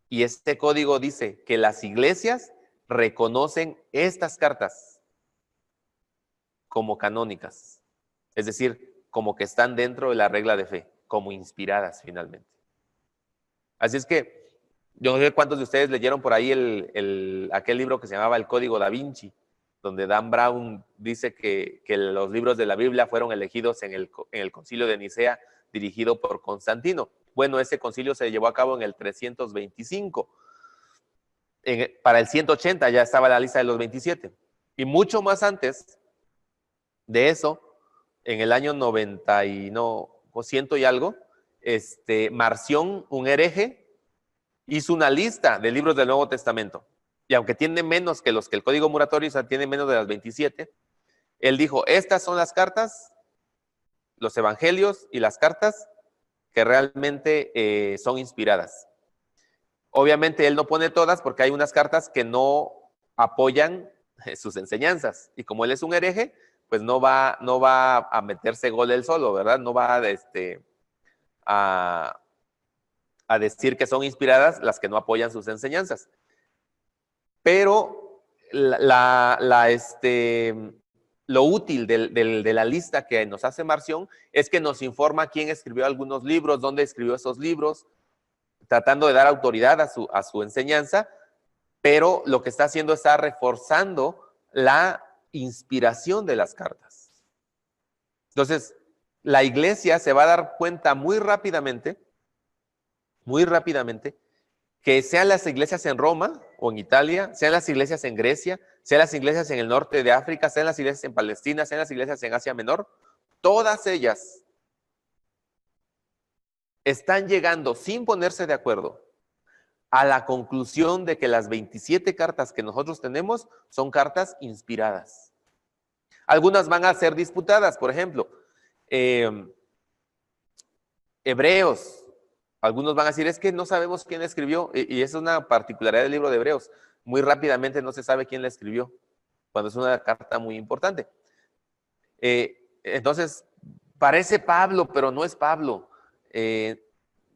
Y este código dice que las iglesias reconocen estas cartas como canónicas, es decir, como que están dentro de la regla de fe, como inspiradas finalmente. Así es que, yo no sé cuántos de ustedes leyeron por ahí aquel libro que se llamaba El Código Da Vinci, donde Dan Brown dice que los libros de la Biblia fueron elegidos en el concilio de Nicea, dirigido por Constantino. Bueno, ese concilio se llevó a cabo en el 325. Para el 180 ya estaba la lista de los 27. Y mucho más antes de eso, en el año 90 y no, 100 y algo, Marción, un hereje, hizo una lista de libros del Nuevo Testamento. Y aunque tiene menos que los que el Código Muratori, o sea, tiene menos de las 27, él dijo, estas son las cartas, los evangelios y las cartas que realmente son inspiradas. Obviamente él no pone todas porque hay unas cartas que no apoyan sus enseñanzas. Y como él es un hereje, pues no va a meterse gol él solo, ¿verdad? No va a decir que son inspiradas las que no apoyan sus enseñanzas. Pero lo útil de la lista que nos hace Marción es que nos informa quién escribió algunos libros, dónde escribió esos libros, tratando de dar autoridad a su enseñanza, pero lo que está haciendo está reforzando la inspiración de las cartas. Entonces, la iglesia se va a dar cuenta muy rápidamente, que sean las iglesias en Roma o en Italia, sean las iglesias en Grecia, sean las iglesias en el norte de África, sean las iglesias en Palestina, sean las iglesias en Asia Menor, todas ellas están llegando sin ponerse de acuerdo a la conclusión de que las 27 cartas que nosotros tenemos son cartas inspiradas. Algunas van a ser disputadas, por ejemplo, Hebreos. Algunos van a decir, es que no sabemos quién la escribió, y esa es una particularidad del libro de Hebreos. Muy rápidamente no se sabe quién la escribió, cuando es una carta muy importante. Entonces, parece Pablo, pero no es Pablo.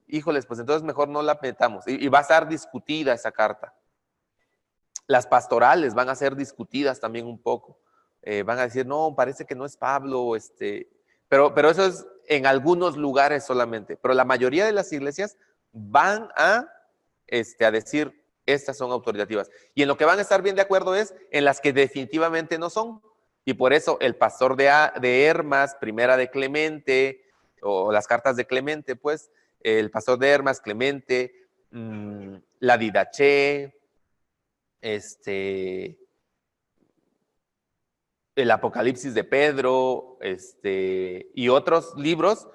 Híjoles, pues entonces mejor no la metamos. Y va a estar discutida esa carta. Las pastorales van a ser discutidas también un poco. Van a decir, no, parece que no es Pablo, pero eso es en algunos lugares solamente. Pero la mayoría de las iglesias van a decir, estas son autoritativas. Y en lo que van a estar bien de acuerdo es en las que definitivamente no son. Y por eso el pastor de Hermas, primera de Clemente, o las cartas de Clemente, pues, el pastor de Hermas, Clemente, la Didache, el Apocalipsis de Pedro, y otros libros,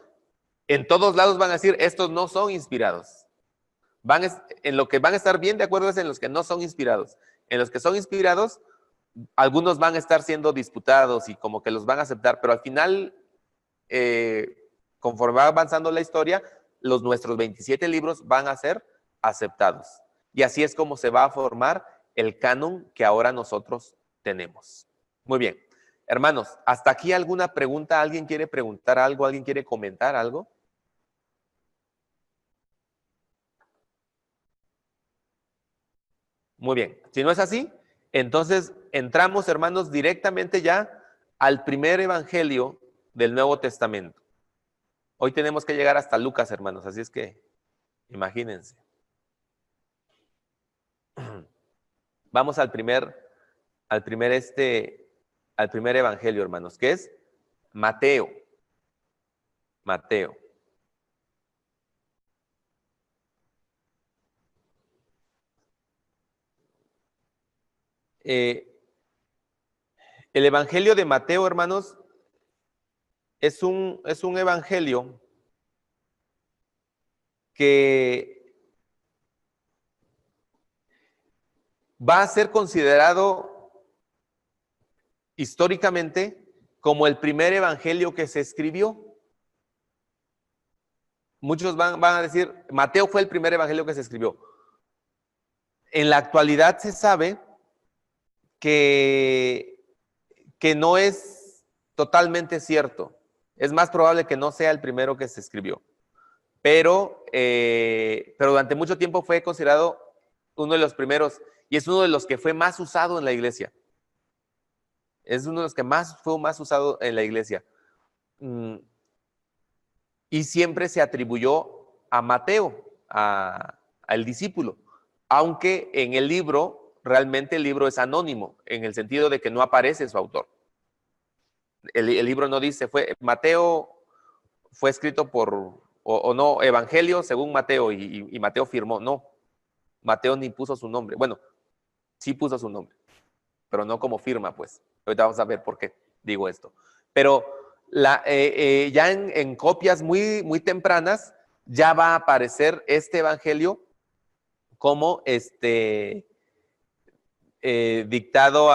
en todos lados van a decir, estos no son inspirados. En lo que van a estar bien de acuerdo es en los que no son inspirados. En los que son inspirados, algunos van a estar siendo disputados y como que los van a aceptar, pero al final, conforme va avanzando la historia, nuestros 27 libros van a ser aceptados. Y así es como se va a formar el canon que ahora nosotros tenemos. Muy bien. Hermanos, ¿hasta aquí alguna pregunta? ¿Alguien quiere preguntar algo? ¿Alguien quiere comentar algo? Muy bien. Si no es así, entonces entramos, hermanos, directamente ya al primer evangelio del Nuevo Testamento. Hoy tenemos que llegar hasta Lucas, hermanos, así es que imagínense. Vamos al primer evangelio, hermanos, que es Mateo. Mateo. Eh, el evangelio de Mateo, hermanos, es un evangelio que va a ser considerado históricamente como el primer evangelio que se escribió. Muchos van a decir, Mateo fue el primer evangelio que se escribió. En la actualidad se sabe que no es totalmente cierto. Es más probable que no sea el primero que se escribió. Pero durante mucho tiempo fue considerado uno de los primeros y es uno de los que fue más usado en la iglesia. Es uno de los que fue más usado en la iglesia. Y siempre se atribuyó a Mateo, al discípulo, aunque en el libro, realmente el libro es anónimo, en el sentido de que no aparece su autor. El libro no dice, Mateo fue escrito o no, Evangelio según Mateo, y Mateo firmó. No, Mateo ni puso su nombre. Bueno, sí puso su nombre, pero no como firma, pues. Ahorita vamos a ver por qué digo esto. Pero ya en copias muy, muy tempranas, ya va a aparecer este evangelio como dictado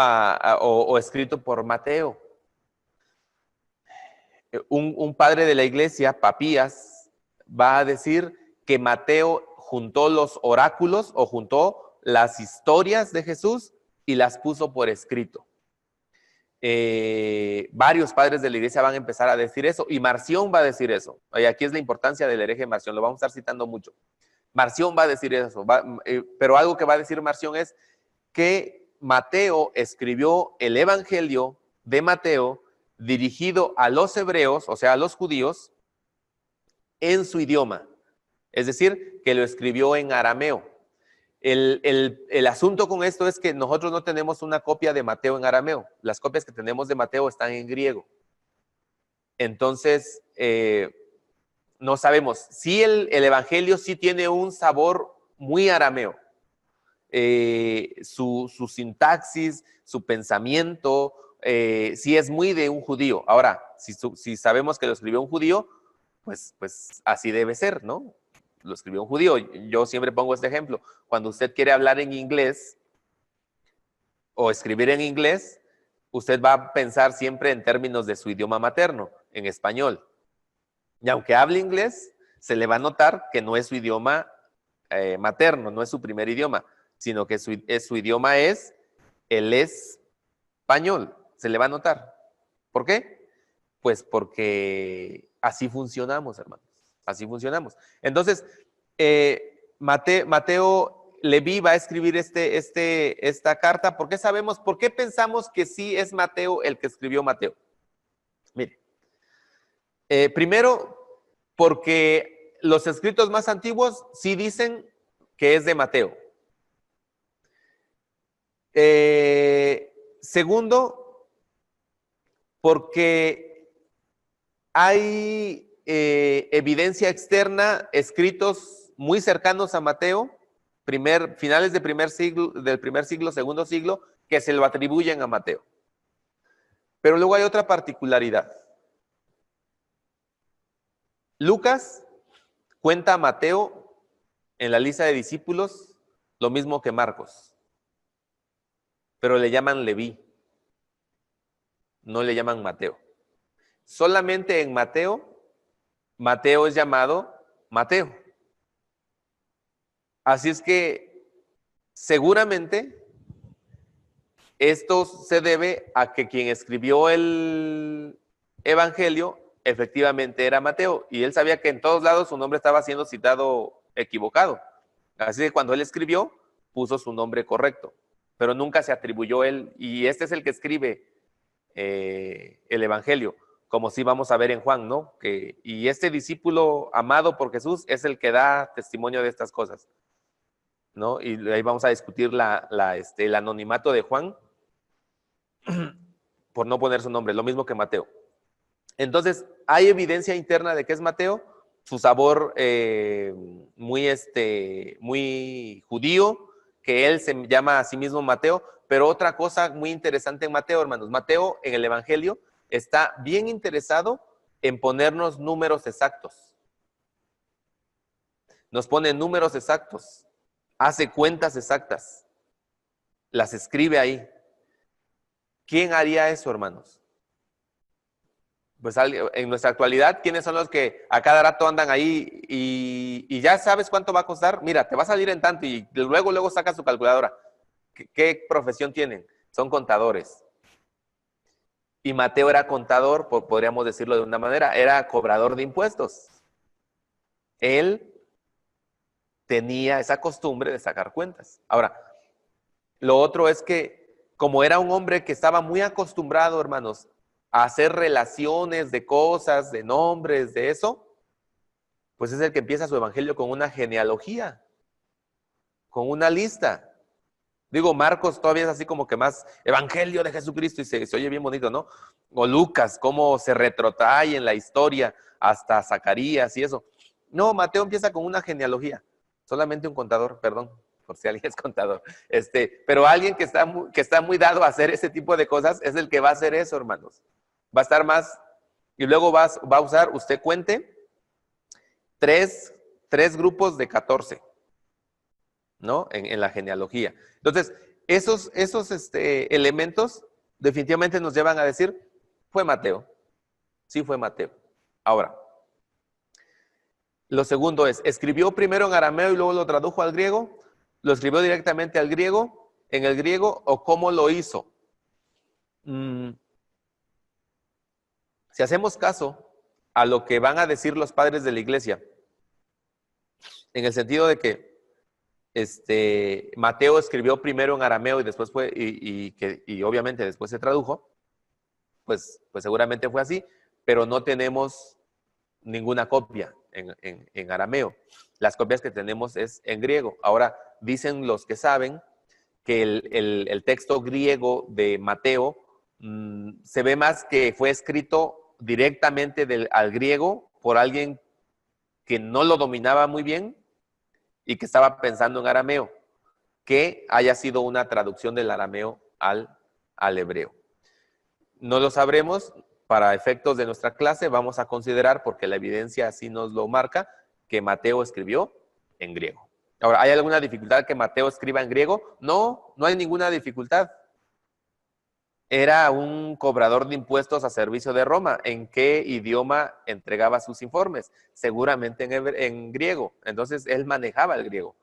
o escrito por Mateo. Un padre de la iglesia, Papías, va a decir que Mateo juntó los oráculos o juntó las historias de Jesús y las puso por escrito. Varios padres de la iglesia van a empezar a decir eso, y Marción va a decir eso. Y aquí es la importancia del hereje Marción, lo vamos a estar citando mucho. Marción va a decir eso, pero algo que va a decir Marción es que Mateo escribió el evangelio de Mateo dirigido a los hebreos, o sea, a los judíos, en su idioma. Es decir, que lo escribió en arameo. El asunto con esto es que nosotros no tenemos una copia de Mateo en arameo. Las copias que tenemos de Mateo están en griego. Entonces, no sabemos. Sí, el evangelio sí tiene un sabor muy arameo. Su sintaxis, su pensamiento, sí es muy de un judío. Ahora, si sabemos que lo escribió un judío, pues así debe ser, ¿no? Lo escribió un judío. Yo siempre pongo este ejemplo. Cuando usted quiere hablar en inglés o escribir en inglés, usted va a pensar siempre en términos de su idioma materno, en español. Y aunque hable inglés, se le va a notar que no es su idioma materno, no es su primer idioma, sino que su idioma es el español. Se le va a notar. ¿Por qué? Pues porque así funcionamos, hermanos. Así funcionamos. Entonces, Mateo Leví va a escribir esta carta. ¿Por qué pensamos que sí es Mateo el que escribió Mateo? Mire, primero, porque los escritos más antiguos sí dicen que es de Mateo. Segundo, porque hay evidencia externa, escritos muy cercanos a Mateo, finales del primer siglo, segundo siglo, que se lo atribuyen a Mateo. Pero luego hay otra particularidad. Lucas cuenta a Mateo en la lista de discípulos lo mismo que Marcos, pero le llaman Leví, no le llaman Mateo. Solamente en Mateo es llamado Mateo. Así es que seguramente Esto se debe a que quien escribió el Evangelio efectivamente era Mateo, y él sabía que en todos lados su nombre estaba siendo citado equivocado. Así que cuando él escribió, puso su nombre correcto, pero nunca se atribuyó él, y este es el que escribe el Evangelio, como sí vamos a ver en Juan, ¿no? Y este discípulo amado por Jesús es el que da testimonio de estas cosas, ¿no? Y ahí vamos a discutir el anonimato de Juan por no poner su nombre, lo mismo que Mateo. Entonces, hay evidencia interna de que es Mateo, su sabor muy judío, que él se llama a sí mismo Mateo, pero otra cosa muy interesante en Mateo, hermanos, Mateo en el Evangelio está bien interesado en ponernos números exactos. Nos pone números exactos, hace cuentas exactas, las escribe ahí. ¿Quién haría eso, hermanos? Pues en nuestra actualidad, ¿quiénes son los que a cada rato andan ahí y ya sabes cuánto va a costar? Mira, te va a salir en tanto y luego sacas su calculadora. ¿Qué profesión tienen? Son contadores. Y Mateo era contador, podríamos decirlo de una manera, era cobrador de impuestos. Él tenía esa costumbre de sacar cuentas. Ahora, lo otro es que como era un hombre que estaba muy acostumbrado, hermanos, a hacer relaciones de cosas, de nombres, de eso, pues es el que empieza su evangelio con una genealogía, con una lista. Digo, Marcos todavía es así como que más evangelio de Jesucristo y se oye bien bonito, ¿no? O Lucas, cómo se retrotrae en la historia hasta Zacarías y eso. No, Mateo empieza con una genealogía. Solamente un contador, perdón, por si alguien es contador. Pero alguien que está muy dado a hacer ese tipo de cosas es el que va a hacer eso, hermanos. Va a estar más, y luego va a usar, usted cuente, tres grupos de 14, ¿no? En la genealogía. Entonces, esos elementos definitivamente nos llevan a decir, fue Mateo. Sí fue Mateo. Ahora, lo segundo es, ¿escribió primero en arameo y luego lo tradujo al griego? ¿Lo escribió directamente al griego, en el griego, o cómo lo hizo? Si hacemos caso a lo que van a decir los padres de la iglesia, en el sentido de que Mateo escribió primero en arameo y después fue, y obviamente después se tradujo, pues seguramente fue así, pero no tenemos ninguna copia en arameo. Las copias que tenemos es en griego. Ahora, dicen los que saben que el texto griego de Mateo se ve más que fue escrito directamente al griego por alguien que no lo dominaba muy bien y que estaba pensando en arameo, que haya sido una traducción del arameo al hebreo. No lo sabremos, para efectos de nuestra clase vamos a considerar, porque la evidencia así nos lo marca, que Mateo escribió en griego. Ahora, ¿hay alguna dificultad que Mateo escriba en griego? No, no hay ninguna dificultad. Era un cobrador de impuestos a servicio de Roma. ¿En qué idioma entregaba sus informes? Seguramente en griego. Entonces, él manejaba el griego.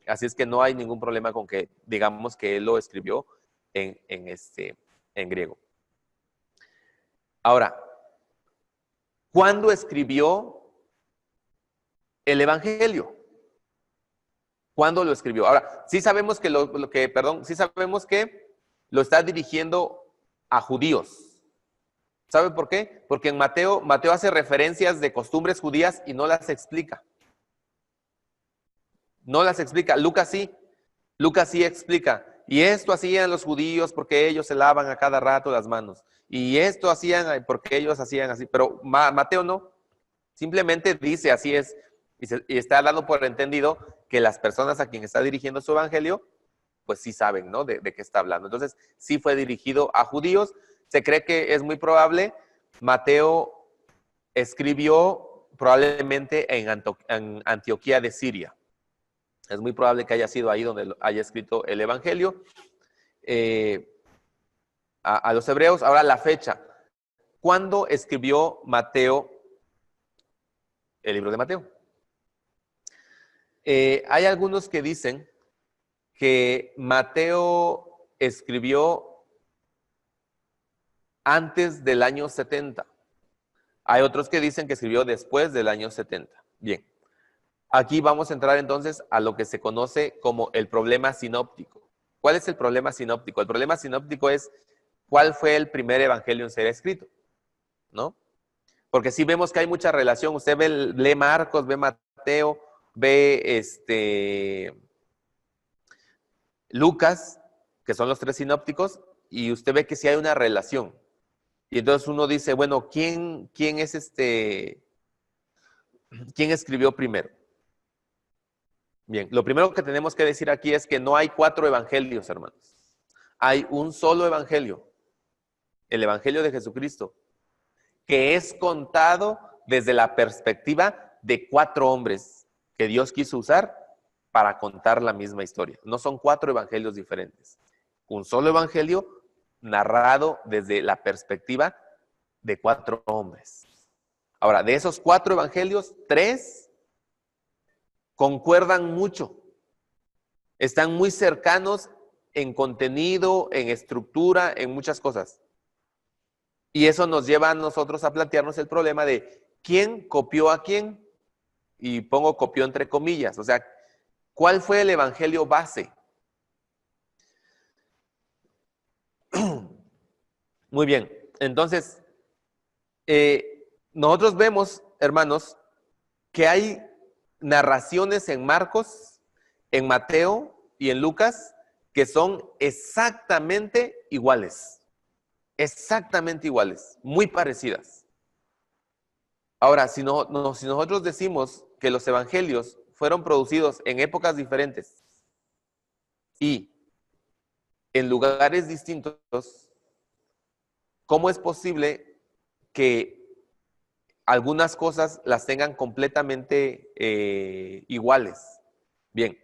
Así es que no hay ningún problema con que digamos que él lo escribió en griego. Ahora, ¿cuándo escribió el Evangelio? ¿Cuándo lo escribió? Ahora, sí sabemos que sí sabemos que lo está dirigiendo a judíos. ¿Sabe por qué? Porque en Mateo hace referencias de costumbres judías y no las explica. No las explica. Lucas sí explica. Y esto hacían los judíos porque ellos se lavan a cada rato las manos. Y esto hacían porque ellos hacían así. Pero Mateo no. Simplemente dice así es. Y está dando por entendido que las personas a quien está dirigiendo su evangelio, pues sí saben, ¿no? De qué está hablando. Entonces, sí fue dirigido a judíos. Se cree que es muy probable. Mateo escribió probablemente en Antioquía de Siria. Es muy probable que haya sido ahí donde haya escrito el Evangelio. A los hebreos, ahora la fecha. ¿Cuándo escribió Mateo el libro de Mateo? Hay algunos que dicen que Mateo escribió antes del año 70. Hay otros que dicen que escribió después del año 70. Bien, aquí vamos a entrar entonces a lo que se conoce como el problema sinóptico. ¿Cuál es el problema sinóptico? El problema sinóptico es cuál fue el primer evangelio en ser escrito, ¿no? Porque sí vemos que hay mucha relación. Usted lee Marcos, ve Mateo, ve Lucas, que son los tres sinópticos, y usted ve que sí hay una relación. Y entonces uno dice, bueno, ¿quién escribió primero? Bien, lo primero que tenemos que decir aquí es que no hay 4 evangelios, hermanos. Hay un solo evangelio, el evangelio de Jesucristo, que es contado desde la perspectiva de 4 hombres que Dios quiso usar para contar la misma historia. No son 4 evangelios diferentes. Un solo evangelio narrado desde la perspectiva de 4 hombres. Ahora, de esos 4 evangelios, 3 concuerdan mucho. Están muy cercanos en contenido, en estructura, en muchas cosas. Y eso nos lleva a nosotros a plantearnos el problema de quién copió a quién. Y pongo copió entre comillas. O sea, ¿cuál fue el evangelio base? Muy bien. Entonces, nosotros vemos, hermanos, que hay narraciones en Marcos, en Mateo y en Lucas que son exactamente iguales. Exactamente iguales, muy parecidas. Ahora, si nosotros decimos que los evangelios fueron producidos en épocas diferentes y en lugares distintos, ¿cómo es posible que algunas cosas las tengan completamente iguales? Bien,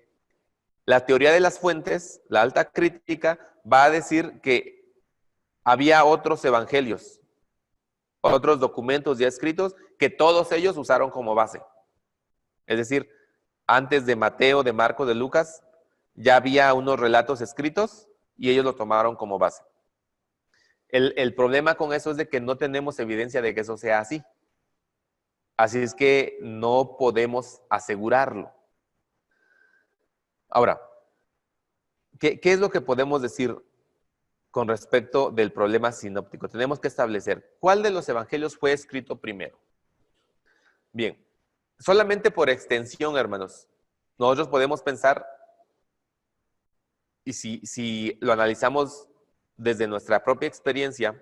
la teoría de las fuentes, la alta crítica, va a decir que había otros evangelios, otros documentos ya escritos, que todos ellos usaron como base. Es decir, antes de Mateo, de Marcos, de Lucas, ya había unos relatos escritos y ellos lo tomaron como base. El problema con eso es de que no tenemos evidencia de que eso sea así. Así es que no podemos asegurarlo. Ahora, ¿qué es lo que podemos decir con respecto del problema sinóptico? Tenemos que establecer cuál de los evangelios fue escrito primero. Bien, solamente por extensión, hermanos, nosotros podemos pensar, y si lo analizamos desde nuestra propia experiencia,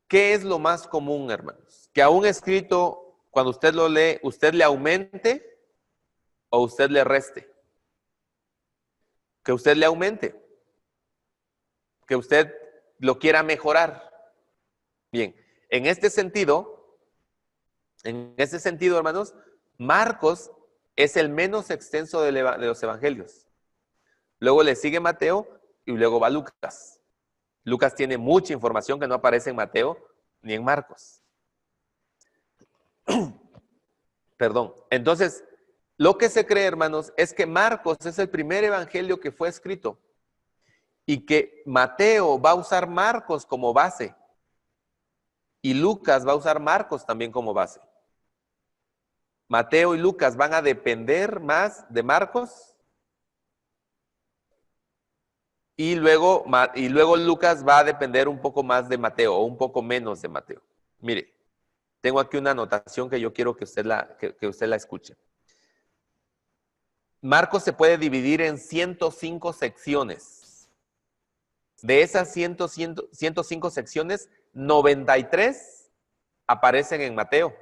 ¿qué es lo más común, hermanos? Que a un escrito, cuando usted lo lee, usted le aumente o usted le reste. Que usted le aumente. Que usted lo quiera mejorar. Bien, en este sentido, hermanos, Marcos es el menos extenso de los evangelios. Luego le sigue Mateo y luego va Lucas. Lucas tiene mucha información que no aparece en Mateo ni en Marcos. Perdón. Entonces, lo que se cree, hermanos, es que Marcos es el primer evangelio que fue escrito y que Mateo va a usar Marcos como base y Lucas va a usar Marcos también como base. Mateo y Lucas van a depender más de Marcos y luego Lucas va a depender un poco más de Mateo o un poco menos de Mateo. Mire, tengo aquí una anotación que yo quiero que usted la escuche. Marcos se puede dividir en 105 secciones. De esas 105 secciones, 93 aparecen en Mateo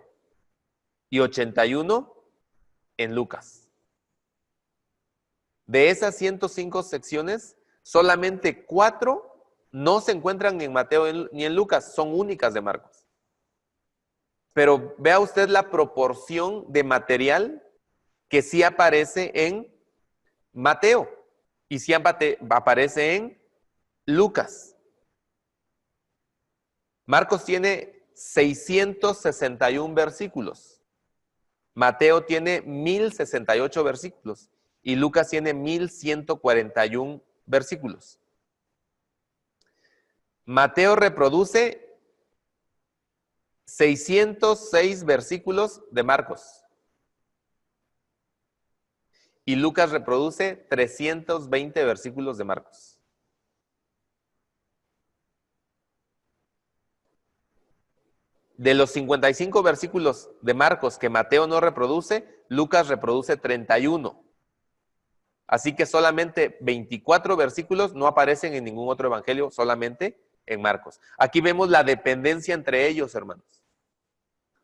y 81 en Lucas. De esas 105 secciones, solamente 4 no se encuentran ni en Mateo ni en Lucas, son únicas de Marcos. Pero vea usted la proporción de material que sí aparece en Mateo y sí aparece en Lucas. Marcos tiene 661 versículos. Mateo tiene 1068 versículos y Lucas tiene 1141 versículos. Mateo reproduce 606 versículos de Marcos. Y Lucas reproduce 320 versículos de Marcos. De los 55 versículos de Marcos que Mateo no reproduce, Lucas reproduce 31. Así que solamente 24 versículos no aparecen en ningún otro evangelio, solamente en Marcos. Aquí vemos la dependencia entre ellos, hermanos.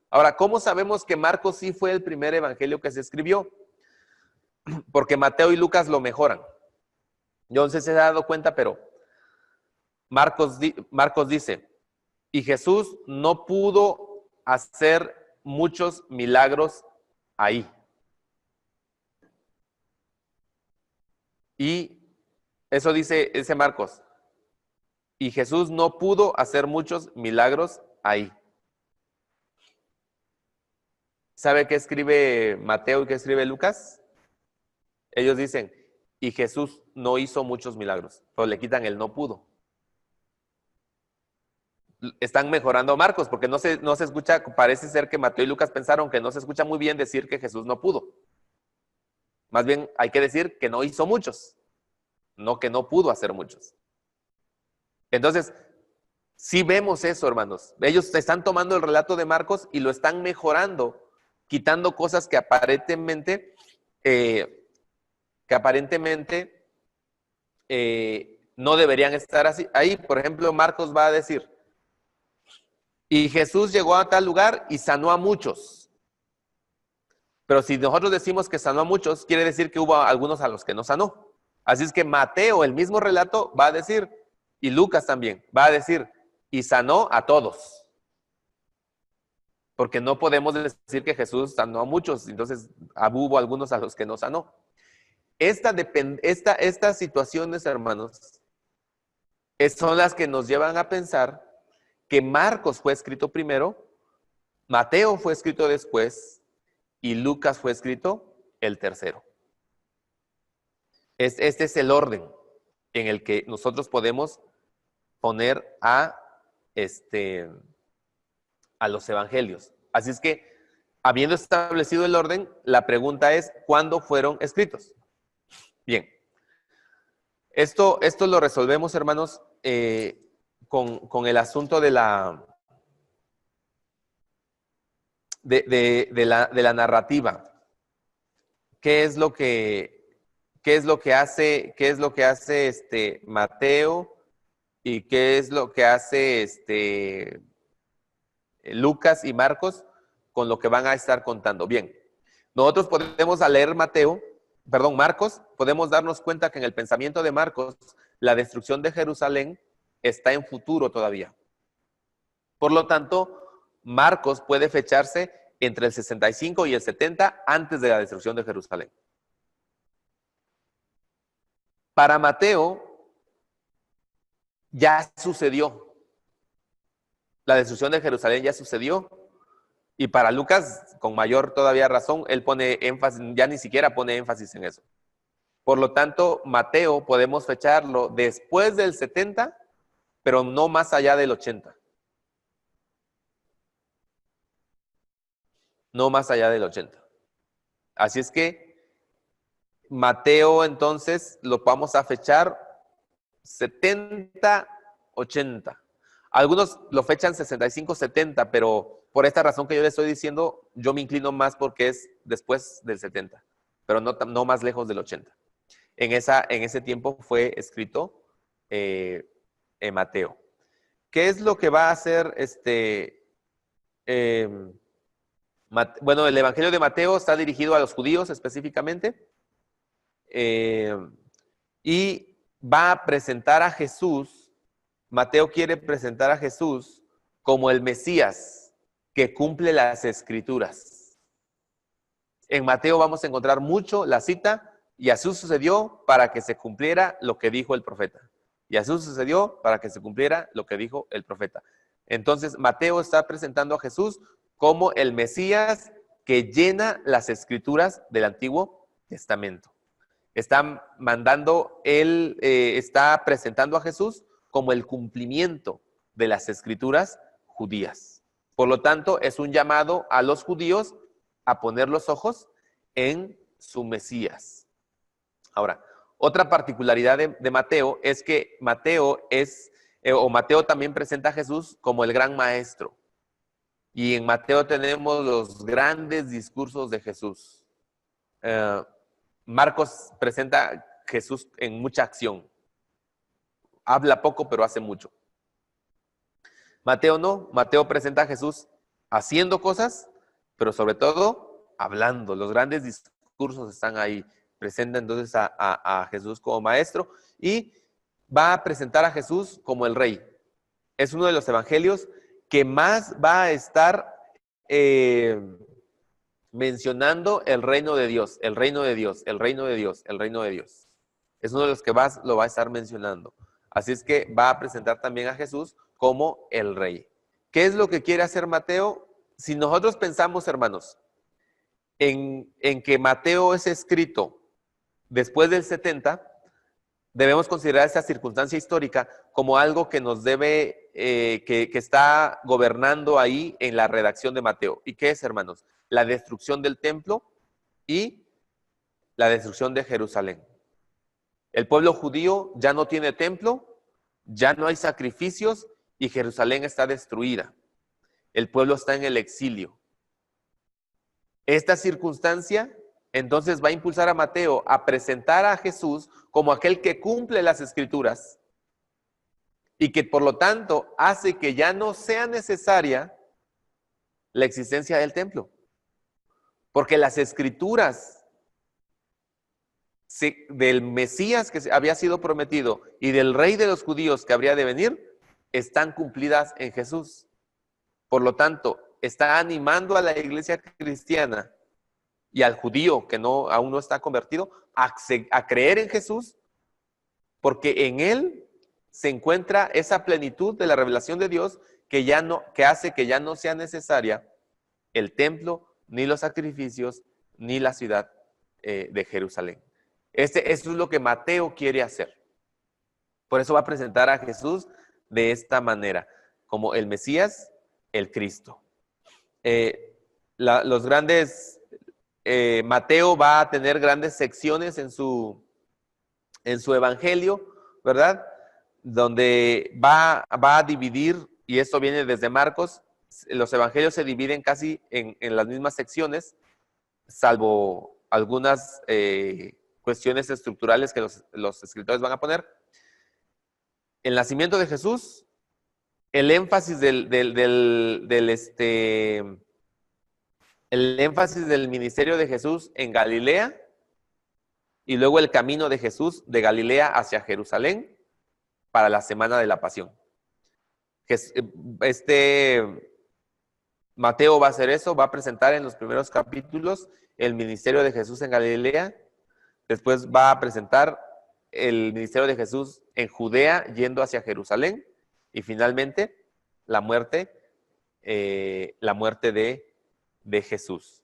Ahora, ¿cómo sabemos que Marcos sí fue el primer evangelio que se escribió? Porque Mateo y Lucas lo mejoran. Yo no sé si se ha dado cuenta, pero Marcos dice, y Jesús no pudo hacer muchos milagros ahí. Y eso dice Marcos. Y Jesús no pudo hacer muchos milagros ahí. ¿Sabe qué escribe Mateo y qué escribe Lucas? Ellos dicen, y Jesús no hizo muchos milagros, pero le quitan el no pudo. Están mejorando a Marcos, porque no se escucha, parece ser que Mateo y Lucas pensaron que no se escucha muy bien decir que Jesús no pudo. Más bien hay que decir que no hizo muchos, no que no pudo hacer muchos. Entonces, sí vemos eso, hermanos. Ellos están tomando el relato de Marcos y lo están mejorando, quitando cosas que aparentemente no deberían estar así. Ahí, por ejemplo, Marcos va a decir, y Jesús llegó a tal lugar y sanó a muchos. Pero si nosotros decimos que sanó a muchos, quiere decir que hubo algunos a los que no sanó. Así es que Mateo, el mismo relato, va a decir, y Lucas también, va a decir, y sanó a todos. Porque no podemos decir que Jesús sanó a muchos, entonces hubo algunos a los que no sanó. Estas situaciones, hermanos, son las que nos llevan a pensar que Marcos fue escrito primero, Mateo fue escrito después y Lucas fue escrito el tercero. Este es el orden en el que nosotros podemos poner a los evangelios. Así es que, habiendo establecido el orden, la pregunta es, ¿cuándo fueron escritos? Bien. Esto lo resolvemos, hermanos, con el asunto de la narrativa. ¿Qué es lo que hace Mateo y qué es lo que hace Lucas y Marcos con lo que van a estar contando? Bien, nosotros podemos al leer Marcos, podemos darnos cuenta que en el pensamiento de Marcos la destrucción de Jerusalén está en futuro todavía. Por lo tanto, Marcos puede fecharse entre el 65 y el 70 antes de la destrucción de Jerusalén. Para Mateo ya sucedió. La destrucción de Jerusalén ya sucedió. Y para Lucas, con mayor todavía razón, él pone énfasis, ya ni siquiera pone énfasis en eso. Por lo tanto, Mateo podemos fecharlo después del 70, pero no más allá del 80. No más allá del 80. Así es que Mateo entonces lo vamos a fechar 70, 80. Algunos lo fechan 65, 70, pero por esta razón que yo le estoy diciendo, yo me inclino más porque es después del 70, pero no más lejos del 80. En ese tiempo fue escrito Mateo. ¿Qué es lo que va a hacer bueno, el Evangelio de Mateo está dirigido a los judíos específicamente y va a presentar a Jesús. Mateo quiere presentar a Jesús como el Mesías que cumple las Escrituras. En Mateo vamos a encontrar mucho la cita, y así sucedió para que se cumpliera lo que dijo el profeta. Y así sucedió para que se cumpliera lo que dijo el profeta. Entonces, Mateo está presentando a Jesús como el Mesías que llena las Escrituras del Antiguo Testamento. Está presentando a Jesús como el cumplimiento de las escrituras judías. Por lo tanto, es un llamado a los judíos a poner los ojos en su Mesías. Ahora, otra particularidad de Mateo es que Mateo también presenta a Jesús como el gran maestro. Y en Mateo tenemos los grandes discursos de Jesús. Marcos presenta a Jesús en mucha acción. Habla poco, pero hace mucho. Mateo no. Mateo presenta a Jesús haciendo cosas, pero sobre todo hablando. Los grandes discursos están ahí. Presenta entonces a Jesús como maestro y va a presentar a Jesús como el rey. Es uno de los evangelios que más va a estar mencionando el reino de Dios, el reino de Dios, el reino de Dios, el reino de Dios. Es uno de los que más lo va a estar mencionando. Así es que va a presentar también a Jesús como el rey. ¿Qué es lo que quiere hacer Mateo? Si nosotros pensamos, hermanos, en que Mateo es escrito después del 70, debemos considerar esta circunstancia histórica como algo que nos debe, que está gobernando ahí en la redacción de Mateo. ¿Y qué es, hermanos? La destrucción del templo y la destrucción de Jerusalén. El pueblo judío ya no tiene templo, ya no hay sacrificios y Jerusalén está destruida. El pueblo está en el exilio. Esta circunstancia entonces va a impulsar a Mateo a presentar a Jesús como aquel que cumple las escrituras y que por lo tanto hace que ya no sea necesaria la existencia del templo. Porque las escrituras del Mesías que había sido prometido y del rey de los judíos que habría de venir están cumplidas en Jesús. Por lo tanto, está animando a la iglesia cristiana y al judío que aún no está convertido a creer en Jesús, porque en él se encuentra esa plenitud de la revelación de Dios que hace que ya no sea necesaria el templo, ni los sacrificios, ni la ciudad de Jerusalén. Eso es lo que Mateo quiere hacer. Por eso va a presentar a Jesús de esta manera, como el Mesías, el Cristo. Mateo va a tener grandes secciones en su evangelio, ¿verdad? Donde va a dividir, y esto viene desde Marcos, los evangelios se dividen casi en las mismas secciones, salvo algunas cuestiones estructurales que los escritores van a poner. El nacimiento de Jesús, el énfasis el énfasis del ministerio de Jesús en Galilea y luego el camino de Jesús de Galilea hacia Jerusalén para la semana de la pasión. Mateo va a hacer eso, va a presentar en los primeros capítulos el ministerio de Jesús en Galilea, después va a presentar el ministerio de Jesús en Judea yendo hacia Jerusalén y finalmente la muerte de Jesús.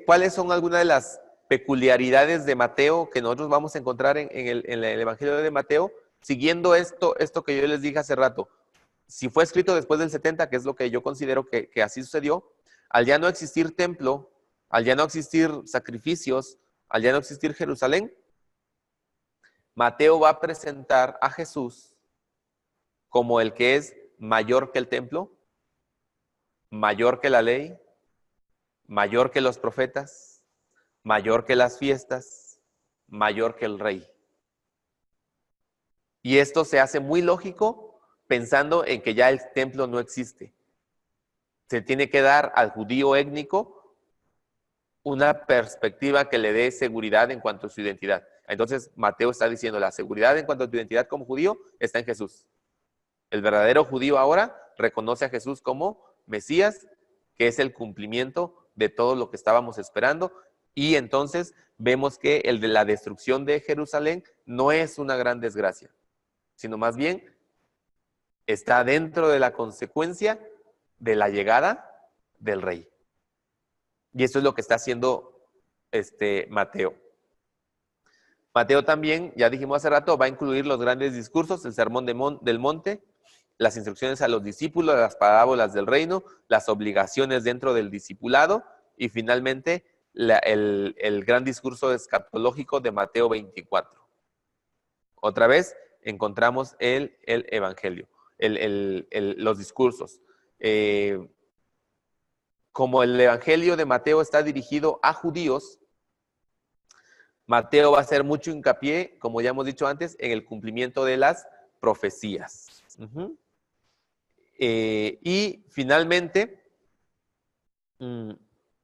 ¿Cuáles son algunas de las peculiaridades de Mateo que nosotros vamos a encontrar en el Evangelio de Mateo? Siguiendo esto que yo les dije hace rato, si fue escrito después del 70, que es lo que yo considero que así sucedió, al ya no existir templo, al ya no existir sacrificios, al ya no existir Jerusalén, Mateo va a presentar a Jesús como el que es mayor que el templo, mayor que la ley, mayor que los profetas, mayor que las fiestas, mayor que el rey. Y esto se hace muy lógico pensando en que ya el templo no existe. Se tiene que dar al judío étnico una perspectiva que le dé seguridad en cuanto a su identidad. Entonces Mateo está diciendo, la seguridad en cuanto a tu identidad como judío está en Jesús. El verdadero judío ahora reconoce a Jesús como Mesías, que es el cumplimiento de todo lo que estábamos esperando. Y entonces vemos que el de la destrucción de Jerusalén no es una gran desgracia, sino más bien está dentro de la consecuencia de la llegada del rey. Y eso es lo que está haciendo Mateo. Mateo también, ya dijimos hace rato, va a incluir los grandes discursos, el sermón del monte, las instrucciones a los discípulos, las parábolas del reino, las obligaciones dentro del discipulado y finalmente el gran discurso escatológico de Mateo 24. Otra vez encontramos el evangelio, los discursos. Como el evangelio de Mateo está dirigido a judíos, Mateo va a hacer mucho hincapié, como ya hemos dicho antes, en el cumplimiento de las profecías. Y finalmente,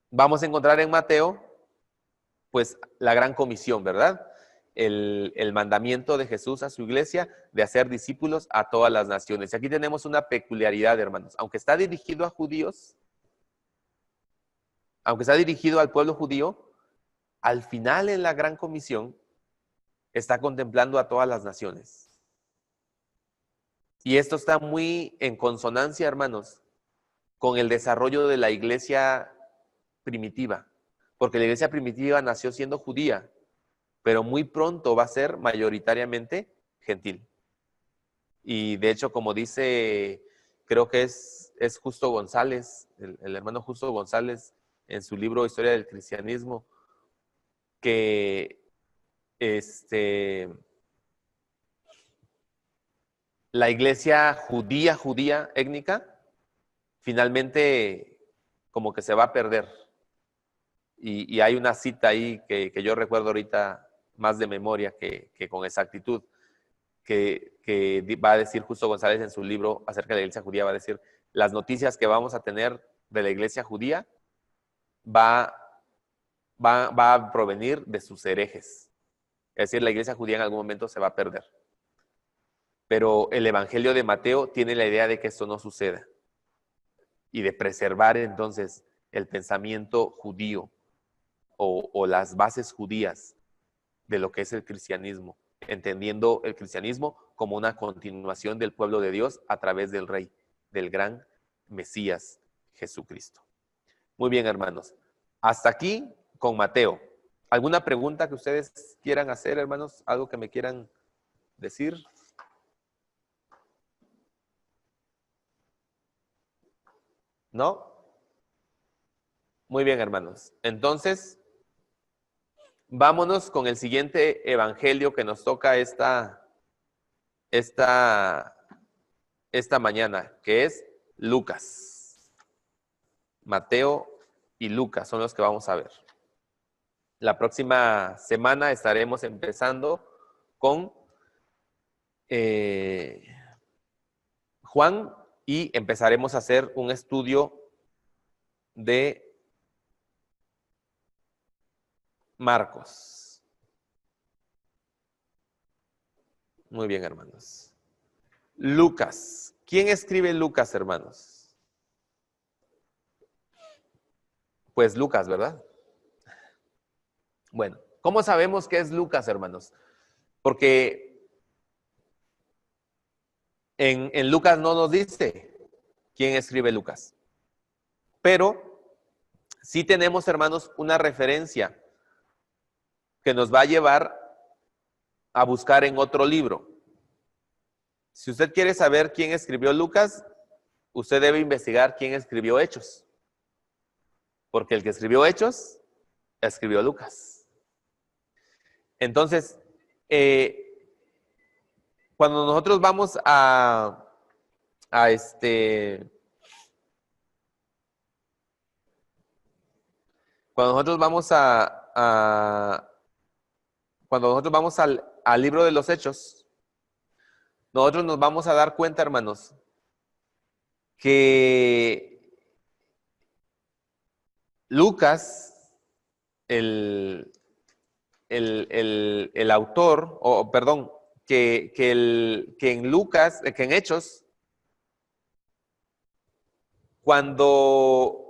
vamos a encontrar en Mateo, pues, la gran comisión, ¿verdad? El mandamiento de Jesús a su iglesia de hacer discípulos a todas las naciones. Y aquí tenemos una peculiaridad, hermanos. Aunque está dirigido a judíos, aunque está dirigido al pueblo judío, al final en la gran comisión está contemplando a todas las naciones. Y esto está muy en consonancia, hermanos, con el desarrollo de la iglesia primitiva. Porque la iglesia primitiva nació siendo judía, pero muy pronto va a ser mayoritariamente gentil. Y de hecho, como dice, creo que es Justo González, el hermano Justo González, en su libro Historia del Cristianismo, que la iglesia judía, étnica, finalmente como que se va a perder. Y hay una cita ahí que yo recuerdo ahorita más de memoria que con exactitud, que va a decir Justo González en su libro acerca de la iglesia judía, va a decir, las noticias que vamos a tener de la iglesia judía va a provenir de sus herejes. Es decir, la iglesia judía en algún momento se va a perder. Pero el evangelio de Mateo tiene la idea de que esto no suceda y de preservar entonces el pensamiento judío o las bases judías de lo que es el cristianismo, entendiendo el cristianismo como una continuación del pueblo de Dios a través del Rey, del gran Mesías Jesucristo. Muy bien, hermanos. Hasta aquí con Mateo. ¿Alguna pregunta que ustedes quieran hacer, hermanos? ¿Algo que me quieran decir? ¿No? Muy bien, hermanos. Entonces, vámonos con el siguiente evangelio que nos toca esta mañana, que es Lucas. Mateo y Lucas son los que vamos a ver. La próxima semana estaremos empezando con Juan y empezaremos a hacer un estudio de Marcos. Muy bien, hermanos. Lucas. ¿Quién escribe Lucas, hermanos? Pues Lucas, ¿verdad? Bueno, ¿cómo sabemos qué es Lucas, hermanos? Porque en Lucas no nos dice quién escribe Lucas. Pero sí tenemos, hermanos, una referencia que nos va a llevar a buscar en otro libro. Si usted quiere saber quién escribió Lucas, usted debe investigar quién escribió Hechos. Porque el que escribió Hechos, escribió Lucas. Entonces, cuando nosotros vamos cuando nosotros vamos cuando nosotros vamos al libro de los Hechos, nosotros nos vamos a dar cuenta, hermanos, que Lucas, el autor, o perdón, que en Lucas, que en Hechos, cuando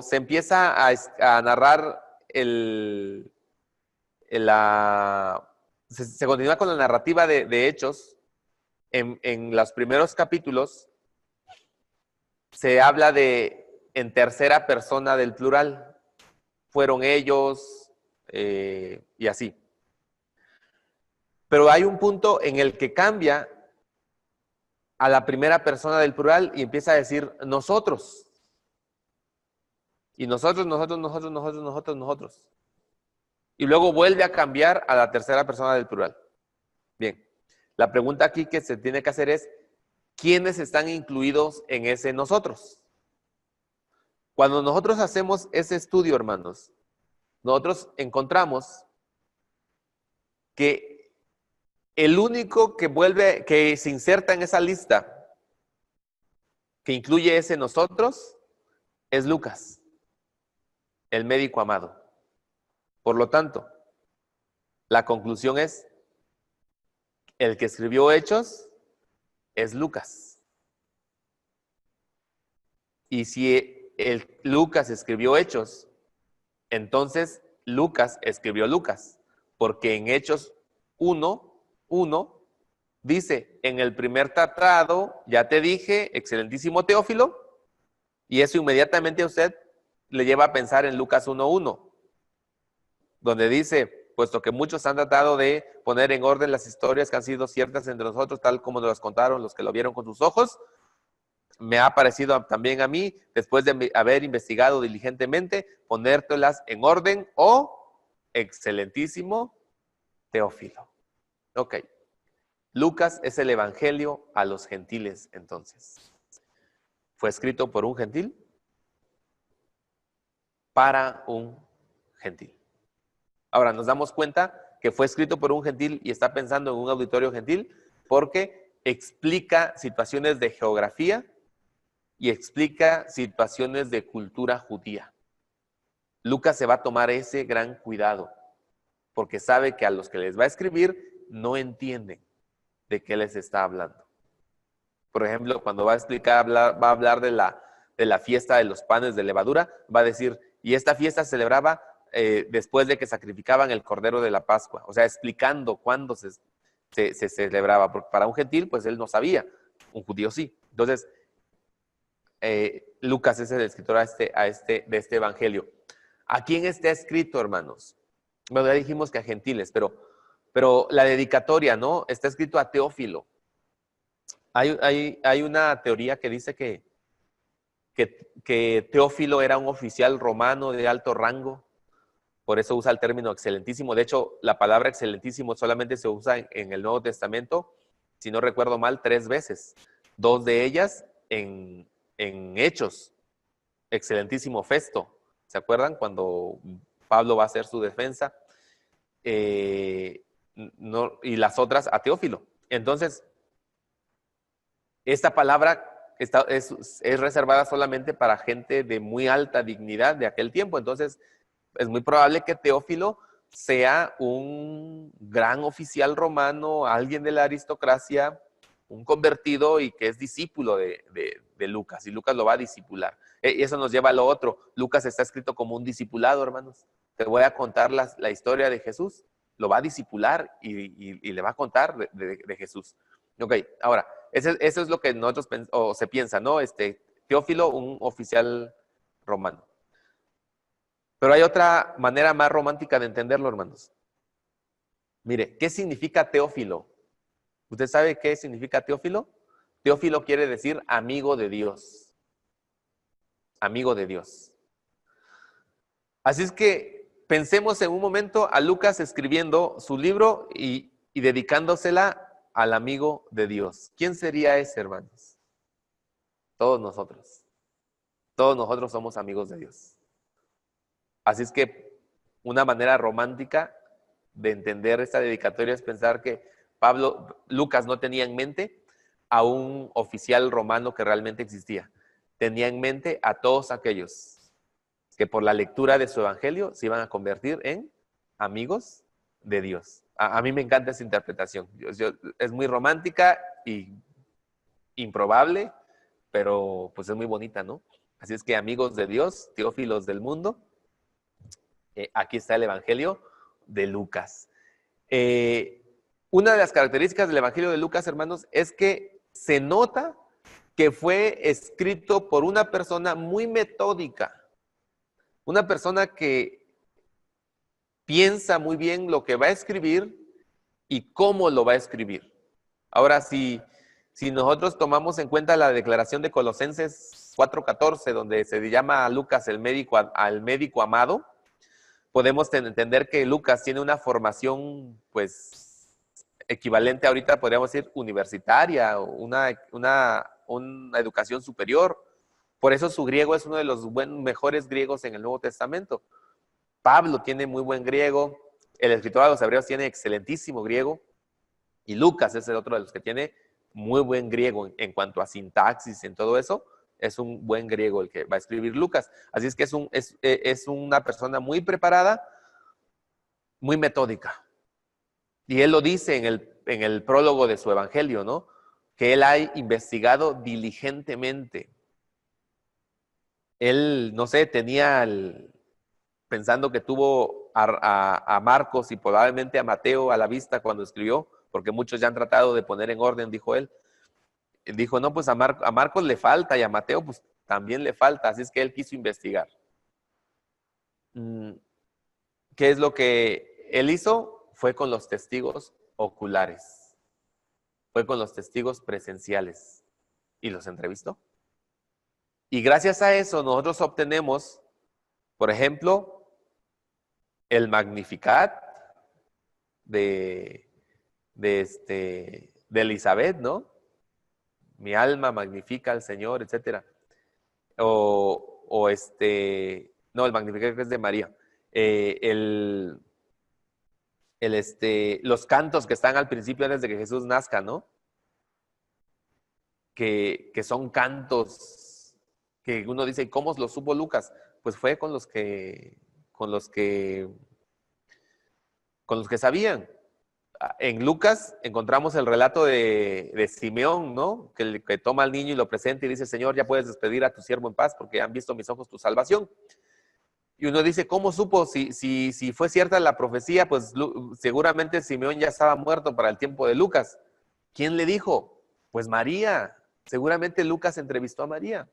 se empieza a narrar se continúa con la narrativa de Hechos en los primeros capítulos, se habla en tercera persona del plural. Fueron ellos y así. Pero hay un punto en el que cambia a la primera persona del plural y empieza a decir nosotros. Y nosotros. Y luego vuelve a cambiar a la tercera persona del plural. Bien, la pregunta aquí que se tiene que hacer es, ¿quiénes están incluidos en ese nosotros? Cuando nosotros hacemos ese estudio, hermanos, nosotros encontramos que el único que se inserta en esa lista, que incluye ese nosotros, es Lucas, el médico amado. Por lo tanto, la conclusión es, el que escribió Hechos es Lucas. Y si Lucas escribió Hechos, entonces Lucas escribió Lucas, porque en Hechos 1:1 dice, en el primer tratado, ya te dije, excelentísimo Teófilo, y eso inmediatamente a usted le lleva a pensar en Lucas 1:1, donde dice, puesto que muchos han tratado de poner en orden las historias que han sido ciertas entre nosotros, tal como nos las contaron los que lo vieron con sus ojos, me ha parecido también a mí, después de haber investigado diligentemente, ponértelas en orden, excelentísimo Teófilo. Ok. Lucas es el evangelio a los gentiles, entonces. Fue escrito por un gentil para un gentil. Ahora, nos damos cuenta que fue escrito por un gentil y está pensando en un auditorio gentil porque explica situaciones de geografía y explica situaciones de cultura judía. Lucas se va a tomar ese gran cuidado porque sabe que a los que les va a escribir no entienden de qué les está hablando. Por ejemplo, cuando va a hablar de la fiesta de los panes de levadura, va a decir, y esta fiesta se celebraba después de que sacrificaban el cordero de la Pascua, o sea, explicando cuándo se celebraba, porque para un gentil, pues él no sabía, un judío sí. Entonces, Lucas es el escritor de este evangelio. ¿A quién está escrito, hermanos? Bueno, ya dijimos que a gentiles, pero la dedicatoria, ¿no? Está escrito a Teófilo. Hay una teoría que dice que Teófilo era un oficial romano de alto rango, por eso usa el término excelentísimo. De hecho, la palabra excelentísimo solamente se usa en el Nuevo Testamento, si no recuerdo mal, 3 veces. 2 de ellas en Hechos. Excelentísimo Festo. ¿Se acuerdan? Cuando Pablo va a hacer su defensa. Y las otras a Teófilo. Entonces, esta palabra es reservada solamente para gente de muy alta dignidad de aquel tiempo. Entonces, es muy probable que Teófilo sea un gran oficial romano, alguien de la aristocracia, un convertido y que es discípulo de Lucas. Y Lucas lo va a discipular. Y eso nos lleva a lo otro. Lucas está escrito como un discipulado, hermanos. Te voy a contar la historia de Jesús. Lo va a discipular y le va a contar de Jesús. Ok, ahora, eso es lo que nosotros se piensa, ¿no? Teófilo, un oficial romano. Pero hay otra manera más romántica de entenderlo, hermanos. Mire, ¿qué significa Teófilo? ¿Usted sabe qué significa Teófilo? Teófilo quiere decir amigo de Dios. Amigo de Dios. Así es que pensemos en un momento a Lucas escribiendo su libro y dedicándosela al amigo de Dios. ¿Quién sería ese, hermanos? Todos nosotros. Todos nosotros somos amigos de Dios. Así es que una manera romántica de entender esta dedicatoria es pensar que Lucas no tenía en mente a un oficial romano que realmente existía. Tenía en mente a todos aquellos que por la lectura de su evangelio se iban a convertir en amigos de Dios. A mí me encanta esa interpretación. Es muy romántica y improbable, pero pues es muy bonita, ¿no? Así es que amigos de Dios, teófilos del mundo, aquí está el evangelio de Lucas. Una de las características del evangelio de Lucas, hermanos, es que se nota que fue escrito por una persona muy metódica, una persona que piensa muy bien lo que va a escribir y cómo lo va a escribir. Ahora, si nosotros tomamos en cuenta la declaración de Colosenses 4:14, donde se llama a Lucas al médico amado, podemos entender que Lucas tiene una formación, pues, equivalente ahorita, podríamos decir, universitaria, una educación superior. Por eso su griego es uno de los mejores griegos en el Nuevo Testamento. Pablo tiene muy buen griego, el escritor de los Hebreos tiene excelentísimo griego, y Lucas es el otro de los que tiene muy buen griego en cuanto a sintaxis, en todo eso. Es un buen griego el que va a escribir Lucas. Así es que es una persona muy preparada, muy metódica. Y él lo dice en el prólogo de su evangelio, ¿no? Que él ha investigado diligentemente. Él, no sé, pensando que tuvo a Marcos y probablemente a Mateo a la vista cuando escribió, porque muchos ya han tratado de poner en orden, dijo él. Dijo, no, pues a Marcos le falta y a Mateo pues también le falta, así es que él quiso investigar. ¿Qué es lo que él hizo? Fue con los testigos oculares, fue con los testigos presenciales y los entrevistó. Y gracias a eso nosotros obtenemos, por ejemplo, el Magnificat de Elizabeth, ¿no? Mi alma magnifica al Señor, etcétera. No, el Magnificat es de María. Los cantos que están al principio antes de que Jesús nazca, ¿no? Que son cantos que uno dice, ¿cómo los supo Lucas? Pues fue con los que sabían. En Lucas encontramos el relato de Simeón, ¿no? Que toma al niño y lo presenta y dice, Señor, ya puedes despedir a tu siervo en paz porque han visto mis ojos tu salvación. Y uno dice, ¿cómo supo? Si fue cierta la profecía, pues seguramente Simeón ya estaba muerto para el tiempo de Lucas. ¿Quién le dijo? Pues María. Seguramente Lucas entrevistó a María.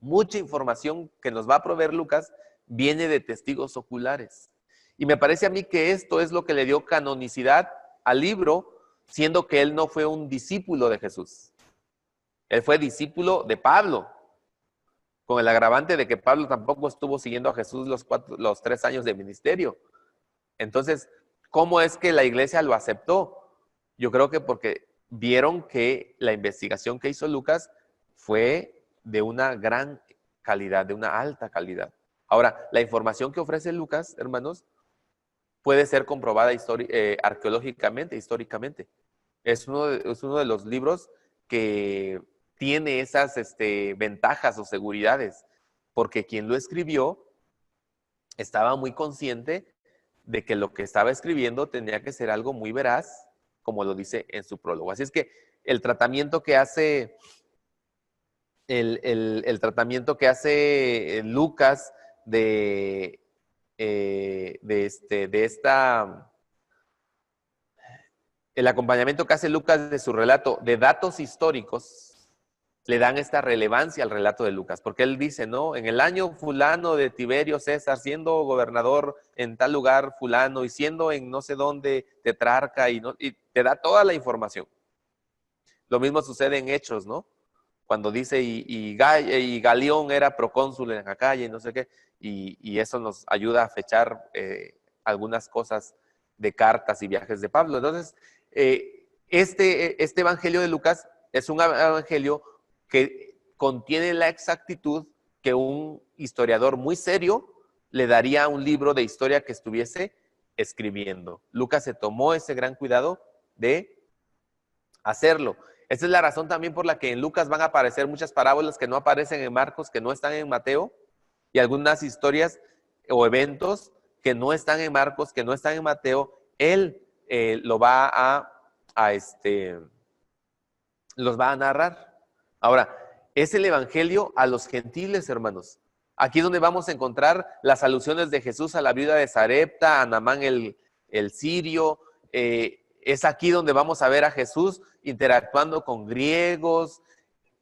Mucha información que nos va a proveer Lucas viene de testigos oculares. Y me parece a mí que esto es lo que le dio canonicidad al libro, siendo que él no fue un discípulo de Jesús. Él fue discípulo de Pablo, con el agravante de que Pablo tampoco estuvo siguiendo a Jesús los 3 años de ministerio. Entonces, ¿cómo es que la iglesia lo aceptó? Yo creo que porque vieron que la investigación que hizo Lucas fue de una gran calidad, de una alta calidad. Ahora, la información que ofrece Lucas, hermanos, puede ser comprobada arqueológicamente, históricamente. Es uno de los libros que tiene esas ventajas o seguridades, porque quien lo escribió estaba muy consciente de que lo que estaba escribiendo tenía que ser algo muy veraz, como lo dice en su prólogo. Así es que el tratamiento que hace Lucas el acompañamiento que hace Lucas de su relato de datos históricos, le dan esta relevancia al relato de Lucas, porque él dice, ¿no? En el año fulano de Tiberio César, siendo gobernador en tal lugar fulano, y siendo en no sé dónde tetrarca, y te da toda la información. Lo mismo sucede en Hechos, ¿no? Cuando dice, y Galión era procónsul en Acaya, y no sé qué, y eso nos ayuda a fechar algunas cosas de cartas y viajes de Pablo. Entonces, este evangelio de Lucas es un evangelio que contiene la exactitud que un historiador muy serio le daría a un libro de historia que estuviese escribiendo. Lucas se tomó ese gran cuidado de hacerlo. Esa es la razón también por la que en Lucas van a aparecer muchas parábolas que no aparecen en Marcos, que no están en Mateo, y algunas historias o eventos que no están en Marcos, que no están en Mateo. Él los va a narrar. Ahora, es el evangelio a los gentiles, hermanos. Aquí es donde vamos a encontrar las alusiones de Jesús a la viuda de Sarepta, a Naamán el sirio. Es aquí donde vamos a ver a Jesús interactuando con griegos.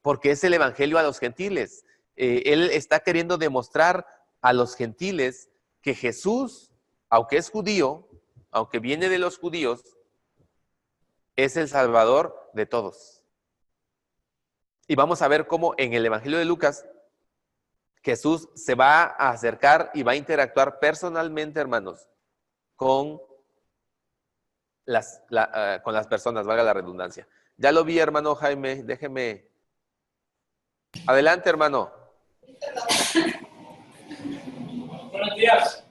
porque es el evangelio a los gentiles. Él está queriendo demostrar a los gentiles que Jesús, aunque es judío, aunque viene de los judíos, es el Salvador de todos. Y vamos a ver cómo en el Evangelio de Lucas Jesús se va a acercar y va a interactuar personalmente, hermanos, con las personas, valga la redundancia. Ya lo vi, hermano Jaime, déjeme. Adelante, hermano. Buenos días.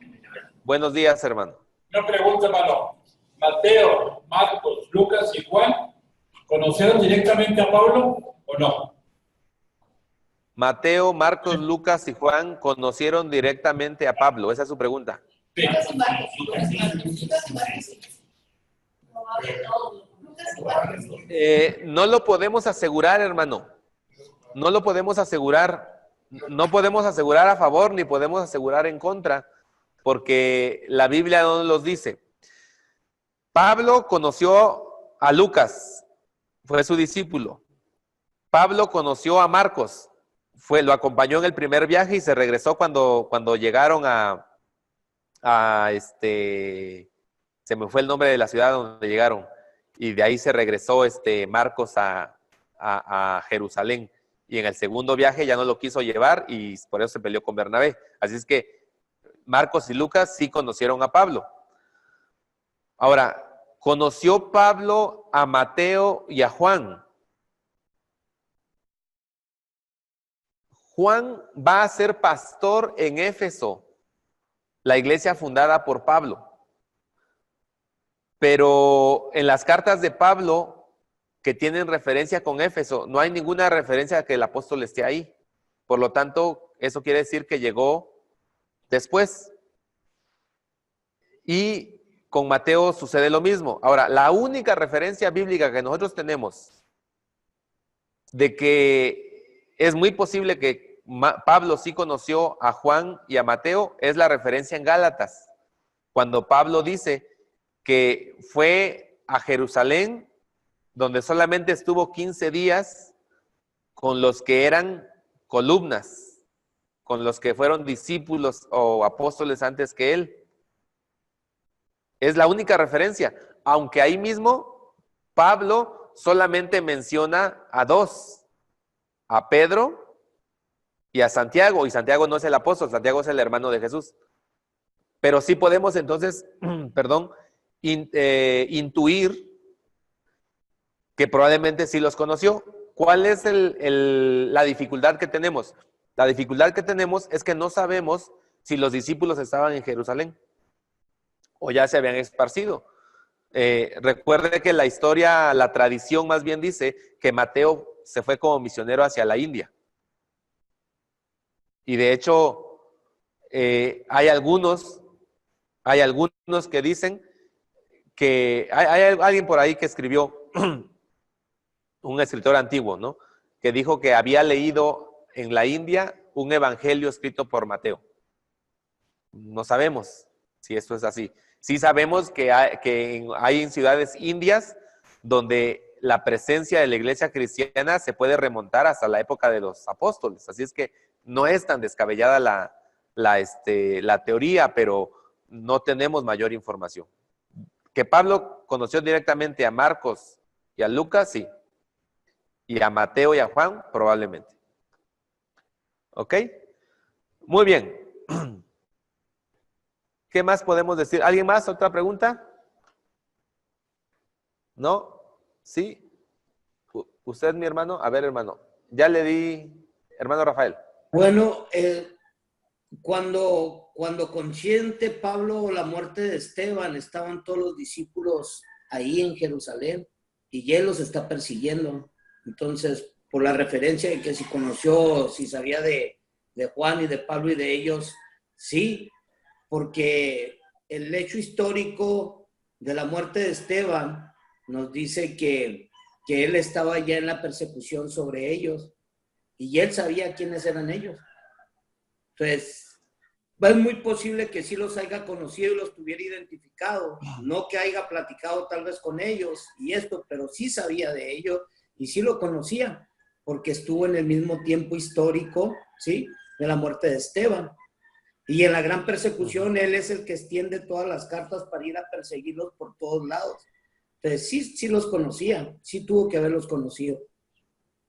Buenos días, hermano. Una pregunta, hermano. Mateo, Marcos, Lucas y Juan, ¿conocieron directamente a Pablo o no? Mateo, Marcos, Lucas y Juan conocieron directamente a Pablo. Esa es su pregunta. Sí. No lo podemos asegurar, hermano. No lo podemos asegurar. No podemos asegurar a favor ni podemos asegurar en contra, porque la Biblia no nos dice. Pablo conoció a Lucas, fue su discípulo. Pablo conoció a Marcos, lo acompañó en el primer viaje y se regresó cuando llegaron se me fue el nombre de la ciudad donde llegaron, y de ahí se regresó Marcos a Jerusalén, y en el segundo viaje ya no lo quiso llevar y por eso se peleó con Bernabé. Así es que Marcos y Lucas sí conocieron a Pablo. Ahora, ¿conoció Pablo a Mateo y a Juan? Juan va a ser pastor en Éfeso, la iglesia fundada por Pablo. Pero en las cartas de Pablo que tienen referencia con Éfeso, no hay ninguna referencia a que el apóstol esté ahí. Por lo tanto, eso quiere decir que llegó después. Y con Mateo sucede lo mismo. Ahora, la única referencia bíblica que nosotros tenemos de que es muy posible que Pablo sí conoció a Juan y a Mateo es la referencia en Gálatas, cuando Pablo dice que fue a Jerusalén, donde solamente estuvo 15 días con los que eran columnas, con los que fueron discípulos o apóstoles antes que él. Es la única referencia, aunque ahí mismo Pablo solamente menciona a dos, a Pedro y a Santiago, y Santiago no es el apóstol, Santiago es el hermano de Jesús. Pero sí podemos entonces, intuir que probablemente sí los conoció. ¿Cuál es la dificultad que tenemos? La dificultad que tenemos es que no sabemos si los discípulos estaban en Jerusalén o ya se habían esparcido. Recuerde que la historia, la tradición más bien dice que Mateo se fue como misionero hacia la India. Y de hecho, hay algunos que dicen que hay alguien por ahí que escribió, un escritor antiguo, ¿no? Que dijo que había leído en la India un evangelio escrito por Mateo. No sabemos si esto es así. Sí sabemos que hay en ciudades indias donde la presencia de la iglesia cristiana se puede remontar hasta la época de los apóstoles. Así es que no es tan descabellada la teoría, pero no tenemos mayor información. Que Pablo conoció directamente a Marcos y a Lucas, sí. Y a Mateo y a Juan, probablemente. ¿Ok? Muy bien. ¿Qué más podemos decir? ¿Alguien más? ¿Otra pregunta? ¿No? ¿Sí? ¿Usted, mi hermano? A ver, hermano. Ya le di, hermano Rafael. Bueno, cuando consciente Pablo la muerte de Esteban, estaban todos los discípulos ahí en Jerusalén y él los está persiguiendo. Entonces, por la referencia de que si conoció, si sabía de Juan y de Pablo y de ellos, sí, porque el hecho histórico de la muerte de Esteban nos dice que él estaba ya en la persecución sobre ellos y él sabía quiénes eran ellos. Entonces, es muy posible que sí los haya conocido y los tuviera identificado, no que haya platicado tal vez con ellos y esto, pero sí sabía de ellos y sí lo conocía. porque estuvo en el mismo tiempo histórico, ¿sí?, de la muerte de Esteban. Y en la gran persecución, él es el que extiende todas las cartas para ir a perseguirlos por todos lados. Entonces, sí los conocía, sí tuvo que haberlos conocido.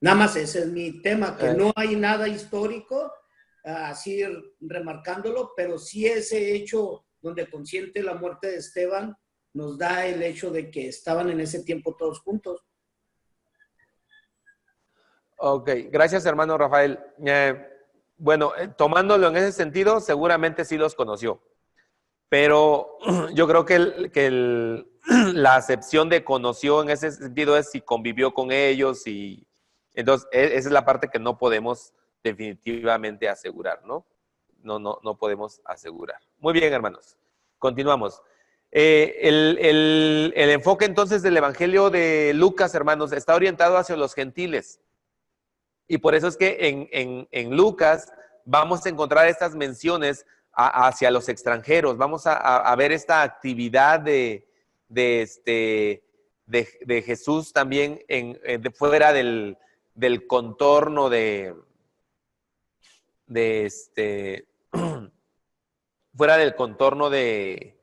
Nada más ese es mi tema, que no hay nada histórico, así remarcándolo, pero sí ese hecho donde consiente la muerte de Esteban nos da el hecho de que estaban en ese tiempo todos juntos. Ok, gracias hermano Rafael. Bueno, tomándolo en ese sentido, seguramente sí los conoció. Pero yo creo que la acepción de conoció en ese sentido es si convivió con ellos y entonces esa es la parte que no podemos definitivamente asegurar, ¿no? No podemos asegurar. Muy bien, hermanos. Continuamos. El enfoque entonces del Evangelio de Lucas, hermanos, está orientado hacia los gentiles. Y por eso es que en Lucas vamos a encontrar estas menciones hacia los extranjeros. Vamos a ver esta actividad de Jesús también fuera del contorno fuera del contorno de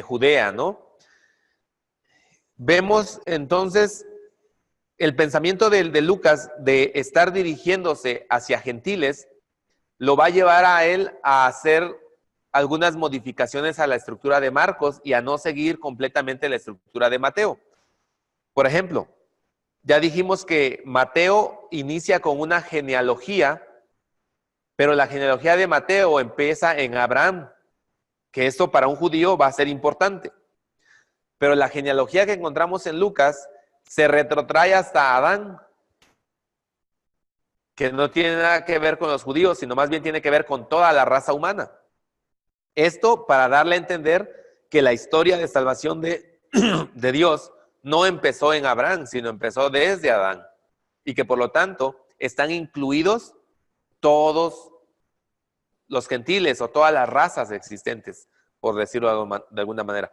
Judea, ¿no? Vemos entonces el pensamiento de Lucas de estar dirigiéndose hacia gentiles lo va a llevar a él a hacer algunas modificaciones a la estructura de Marcos y a no seguir completamente la estructura de Mateo. Por ejemplo, ya dijimos que Mateo inicia con una genealogía, pero la genealogía de Mateo empieza en Abraham, que esto para un judío va a ser importante. Pero la genealogía que encontramos en Lucas se retrotrae hasta Adán, que no tiene nada que ver con los judíos, sino más bien tiene que ver con toda la raza humana. Esto para darle a entender que la historia de salvación de Dios no empezó en Abraham, sino empezó desde Adán. Y que por lo tanto están incluidos todos los gentiles o todas las razas existentes, por decirlo de alguna manera.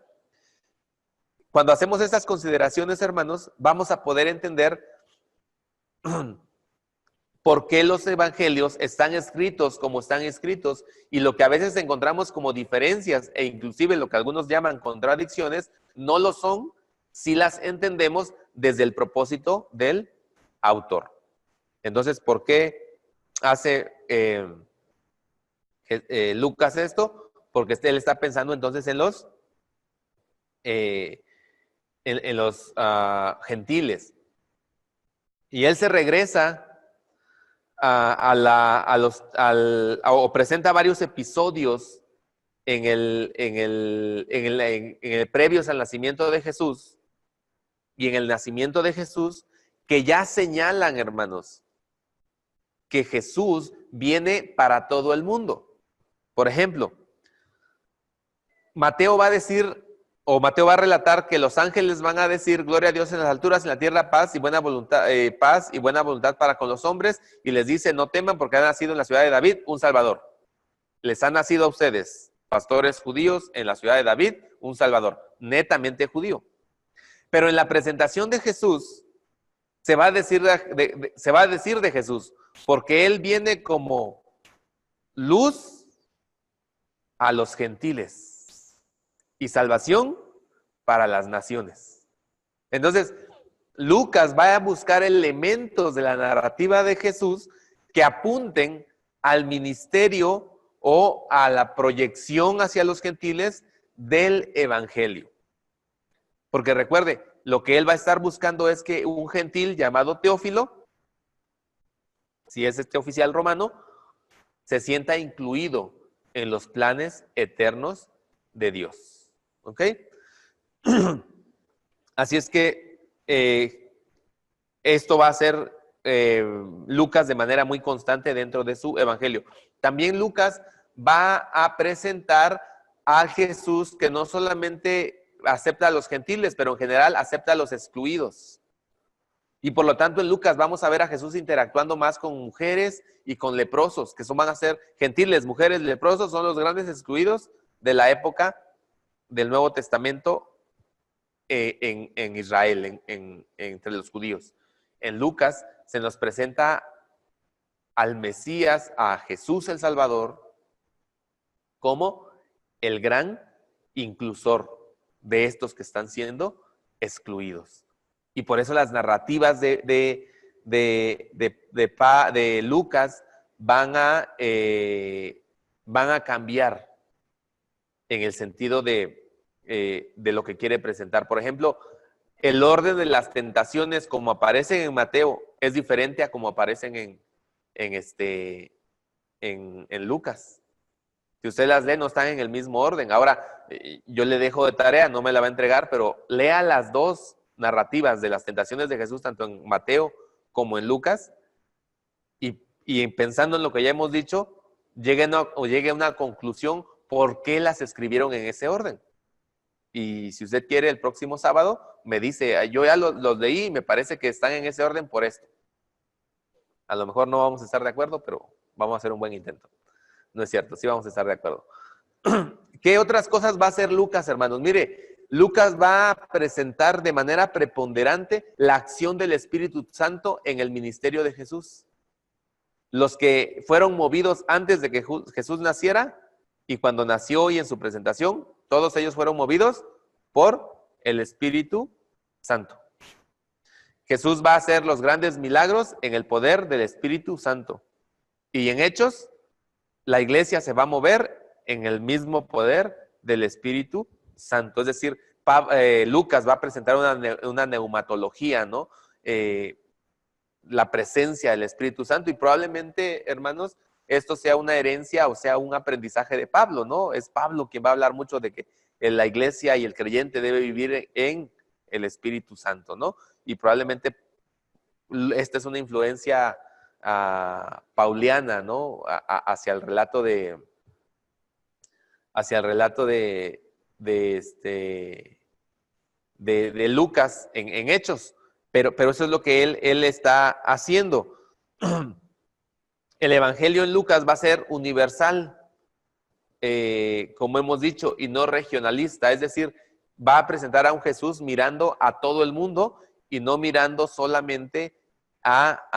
Cuando hacemos estas consideraciones, hermanos, vamos a poder entender por qué los evangelios están escritos como están escritos y lo que a veces encontramos como diferencias e inclusive lo que algunos llaman contradicciones, no lo son si las entendemos desde el propósito del autor. Entonces, ¿por qué hace Lucas esto? Porque él está pensando entonces en los gentiles. Y él se regresa o presenta varios episodios en el previos al nacimiento de Jesús y en el nacimiento de Jesús que ya señalan, hermanos, que Jesús viene para todo el mundo. Por ejemplo, Mateo va a relatar que los ángeles van a decir gloria a Dios en las alturas, en la tierra paz y buena voluntad para con los hombres, y les dice no teman porque ha nacido en la ciudad de David un Salvador. Les ha nacido a ustedes, pastores judíos, en la ciudad de David un Salvador, netamente judío. Pero en la presentación de Jesús se va a decir de Jesús, porque Él viene como luz a los gentiles y salvación para las naciones. Entonces, Lucas va a buscar elementos de la narrativa de Jesús que apunten al ministerio o a la proyección hacia los gentiles del evangelio. Porque recuerde, lo que él va a estar buscando es que un gentil llamado Teófilo, si es este oficial romano, se sienta incluido en los planes eternos de Dios. ¿Ok? Así es que esto va a ser Lucas de manera muy constante dentro de su evangelio. También Lucas va a presentar a Jesús que no solamente acepta a los gentiles, pero en general acepta a los excluidos. Y por lo tanto en Lucas vamos a ver a Jesús interactuando más con mujeres y con leprosos, que van a ser gentiles, mujeres, leprosos, son los grandes excluidos de la época del Nuevo Testamento en Israel, entre los judíos. en Lucas se nos presenta al Mesías, a Jesús el Salvador, como el gran inclusor de estos que están siendo excluidos. Y por eso las narrativas de Lucas van a cambiar en el sentido de lo que quiere presentar. Por ejemplo, el orden de las tentaciones como aparecen en Mateo es diferente a como aparecen en Lucas. Si usted las lee, no están en el mismo orden. Ahora, yo le dejo de tarea, no me la va a entregar, pero lea las dos narrativas de las tentaciones de Jesús, tanto en Mateo como en Lucas, y pensando en lo que ya hemos dicho, llegue a una conclusión por qué las escribieron en ese orden. Y si usted quiere, el próximo sábado me dice, yo ya los leí y me parece que están en ese orden por esto. A lo mejor no vamos a estar de acuerdo, pero vamos a hacer un buen intento. No es cierto, sí vamos a estar de acuerdo. ¿Qué otras cosas va a hacer Lucas, hermanos? Mire, Lucas va a presentar de manera preponderante la acción del Espíritu Santo en el ministerio de Jesús. Los que fueron movidos antes de que Jesús naciera y cuando nació y en su presentación, todos ellos fueron movidos por el Espíritu Santo. Jesús va a hacer los grandes milagros en el poder del Espíritu Santo. Y en Hechos, la iglesia se va a mover en el mismo poder del Espíritu Santo. Es decir, Lucas va a presentar una neumatología, ¿no? La presencia del Espíritu Santo, y probablemente, hermanos, esto sea una herencia o sea un aprendizaje de Pablo, ¿no? Es Pablo quien va a hablar mucho de que la iglesia y el creyente debe vivir en el Espíritu Santo, ¿no? Y probablemente esta es una influencia pauliana, ¿no? Hacia el relato de Lucas en Hechos, pero eso es lo que él está haciendo. El evangelio en Lucas va a ser universal, como hemos dicho, y no regionalista, es decir, va a presentar a un Jesús mirando a todo el mundo y no mirando solamente a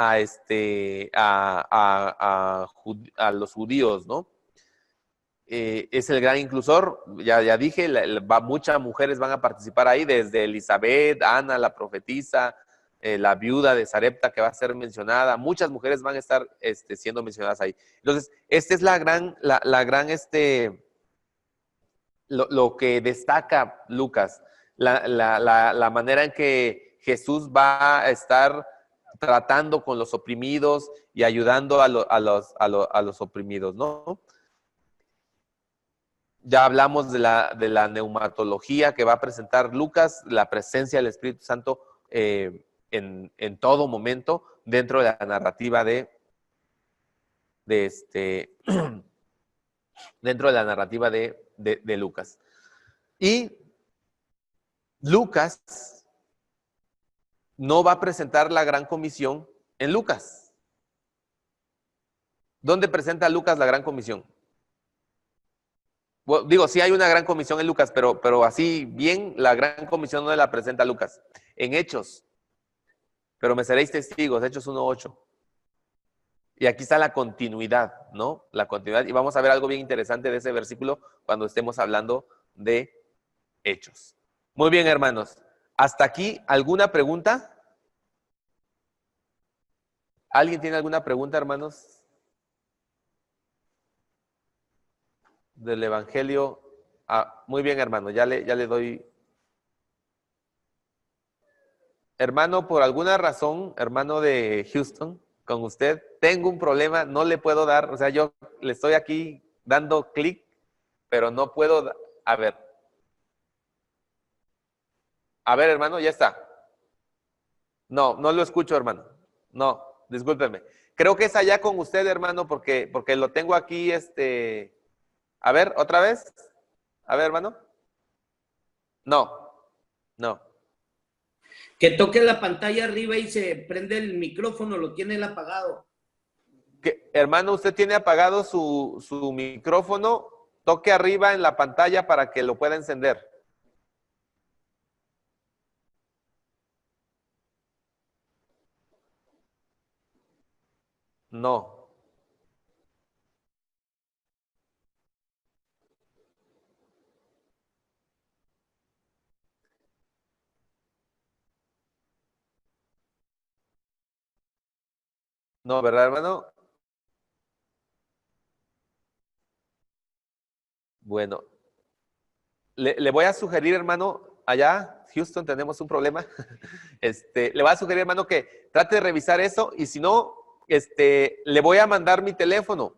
los judíos, ¿no? Es el gran inclusor, ya dije, muchas mujeres van a participar ahí, desde Elizabeth, Ana, la profetisa, la viuda de Sarepta que va a ser mencionada, muchas mujeres van a estar siendo mencionadas ahí. Entonces, esta es lo que destaca Lucas, la manera en que Jesús va a estar tratando con los oprimidos y ayudando a los oprimidos, ¿no? Ya hablamos de la neumatología que va a presentar Lucas, la presencia del Espíritu Santo en todo momento dentro de la narrativa dentro de la narrativa de Lucas. Y Lucas no va a presentar la gran comisión en Lucas. ¿Dónde presenta Lucas la gran comisión? Bueno, digo, sí hay una gran comisión en Lucas, pero así bien, la gran comisión no la presenta Lucas. En Hechos, pero me seréis testigos, Hechos 1:8. Y aquí está la continuidad, ¿no? La continuidad. Y vamos a ver algo bien interesante de ese versículo cuando estemos hablando de Hechos. Muy bien, hermanos. ¿Hasta aquí alguna pregunta? ¿Alguien tiene alguna pregunta, hermanos? Del Evangelio. Muy bien, hermano, ya le doy. Hermano, por alguna razón, hermano de Houston, con usted, tengo un problema, no le puedo dar, o sea, yo le estoy aquí dando clic, pero no puedo, a ver, hermano, ya está. No lo escucho, hermano. No, discúlpeme. Creo que es allá con usted, hermano, porque lo tengo aquí, A ver, ¿otra vez? A ver, hermano. No. Que toque la pantalla arriba y se prende el micrófono, lo tiene él apagado. Hermano, usted tiene apagado su micrófono, toque arriba en la pantalla para que lo pueda encender. No. No, ¿verdad, hermano? Bueno, le voy a sugerir, hermano, allá, Houston, tenemos un problema. Le voy a sugerir, hermano, que trate de revisar eso y si no, le voy a mandar mi teléfono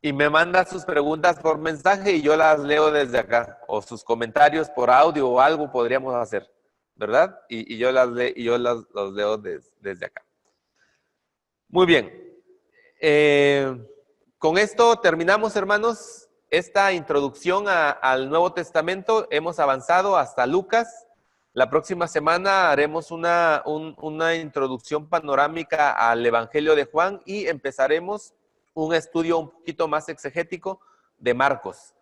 y me manda sus preguntas por mensaje y yo las leo desde acá, o sus comentarios por audio o algo podríamos hacer, ¿verdad? Y yo los leo desde acá. Muy bien. Con esto terminamos, hermanos, esta introducción al Nuevo Testamento. Hemos avanzado hasta Lucas. La próxima semana haremos una introducción panorámica al Evangelio de Juan y empezaremos un estudio un poquito más exegético de Marcos.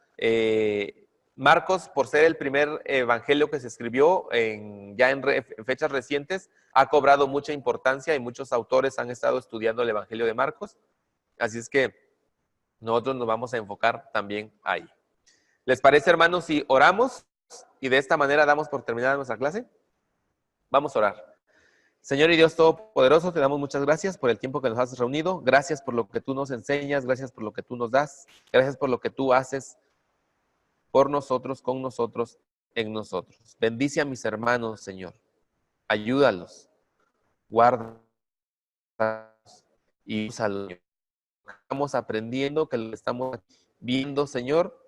Marcos, por ser el primer evangelio que se escribió en fechas recientes, ha cobrado mucha importancia y muchos autores han estado estudiando el evangelio de Marcos. Así es que nosotros nos vamos a enfocar también ahí. ¿Les parece, hermanos, si oramos y de esta manera damos por terminada nuestra clase? Vamos a orar. Señor y Dios Todopoderoso, te damos muchas gracias por el tiempo que nos has reunido. Gracias por lo que tú nos enseñas, gracias por lo que tú nos das, gracias por lo que tú haces por nosotros, con nosotros, en nosotros. Bendice a mis hermanos, Señor. Ayúdalos, guárdalos y úsalos. Estamos aprendiendo, que lo que estamos viendo, Señor,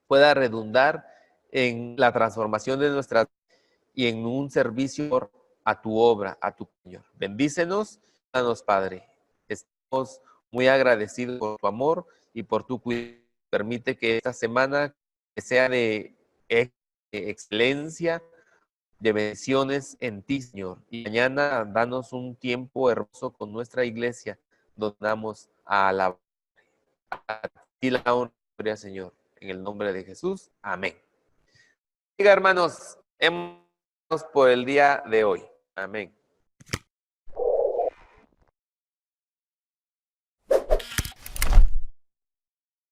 pueda redundar en la transformación de nuestra y en un servicio a tu obra, a tu Señor. Bendícenos, danos, Padre. Estamos muy agradecidos por tu amor y por tu cuidado. Permite que esta semana sea de excelencia, de bendiciones en ti, Señor. Y mañana danos un tiempo hermoso con nuestra iglesia, donde damos a ti la honra, Señor. En el nombre de Jesús. Amén. Diga, hermanos, hemos por el día de hoy. Amén.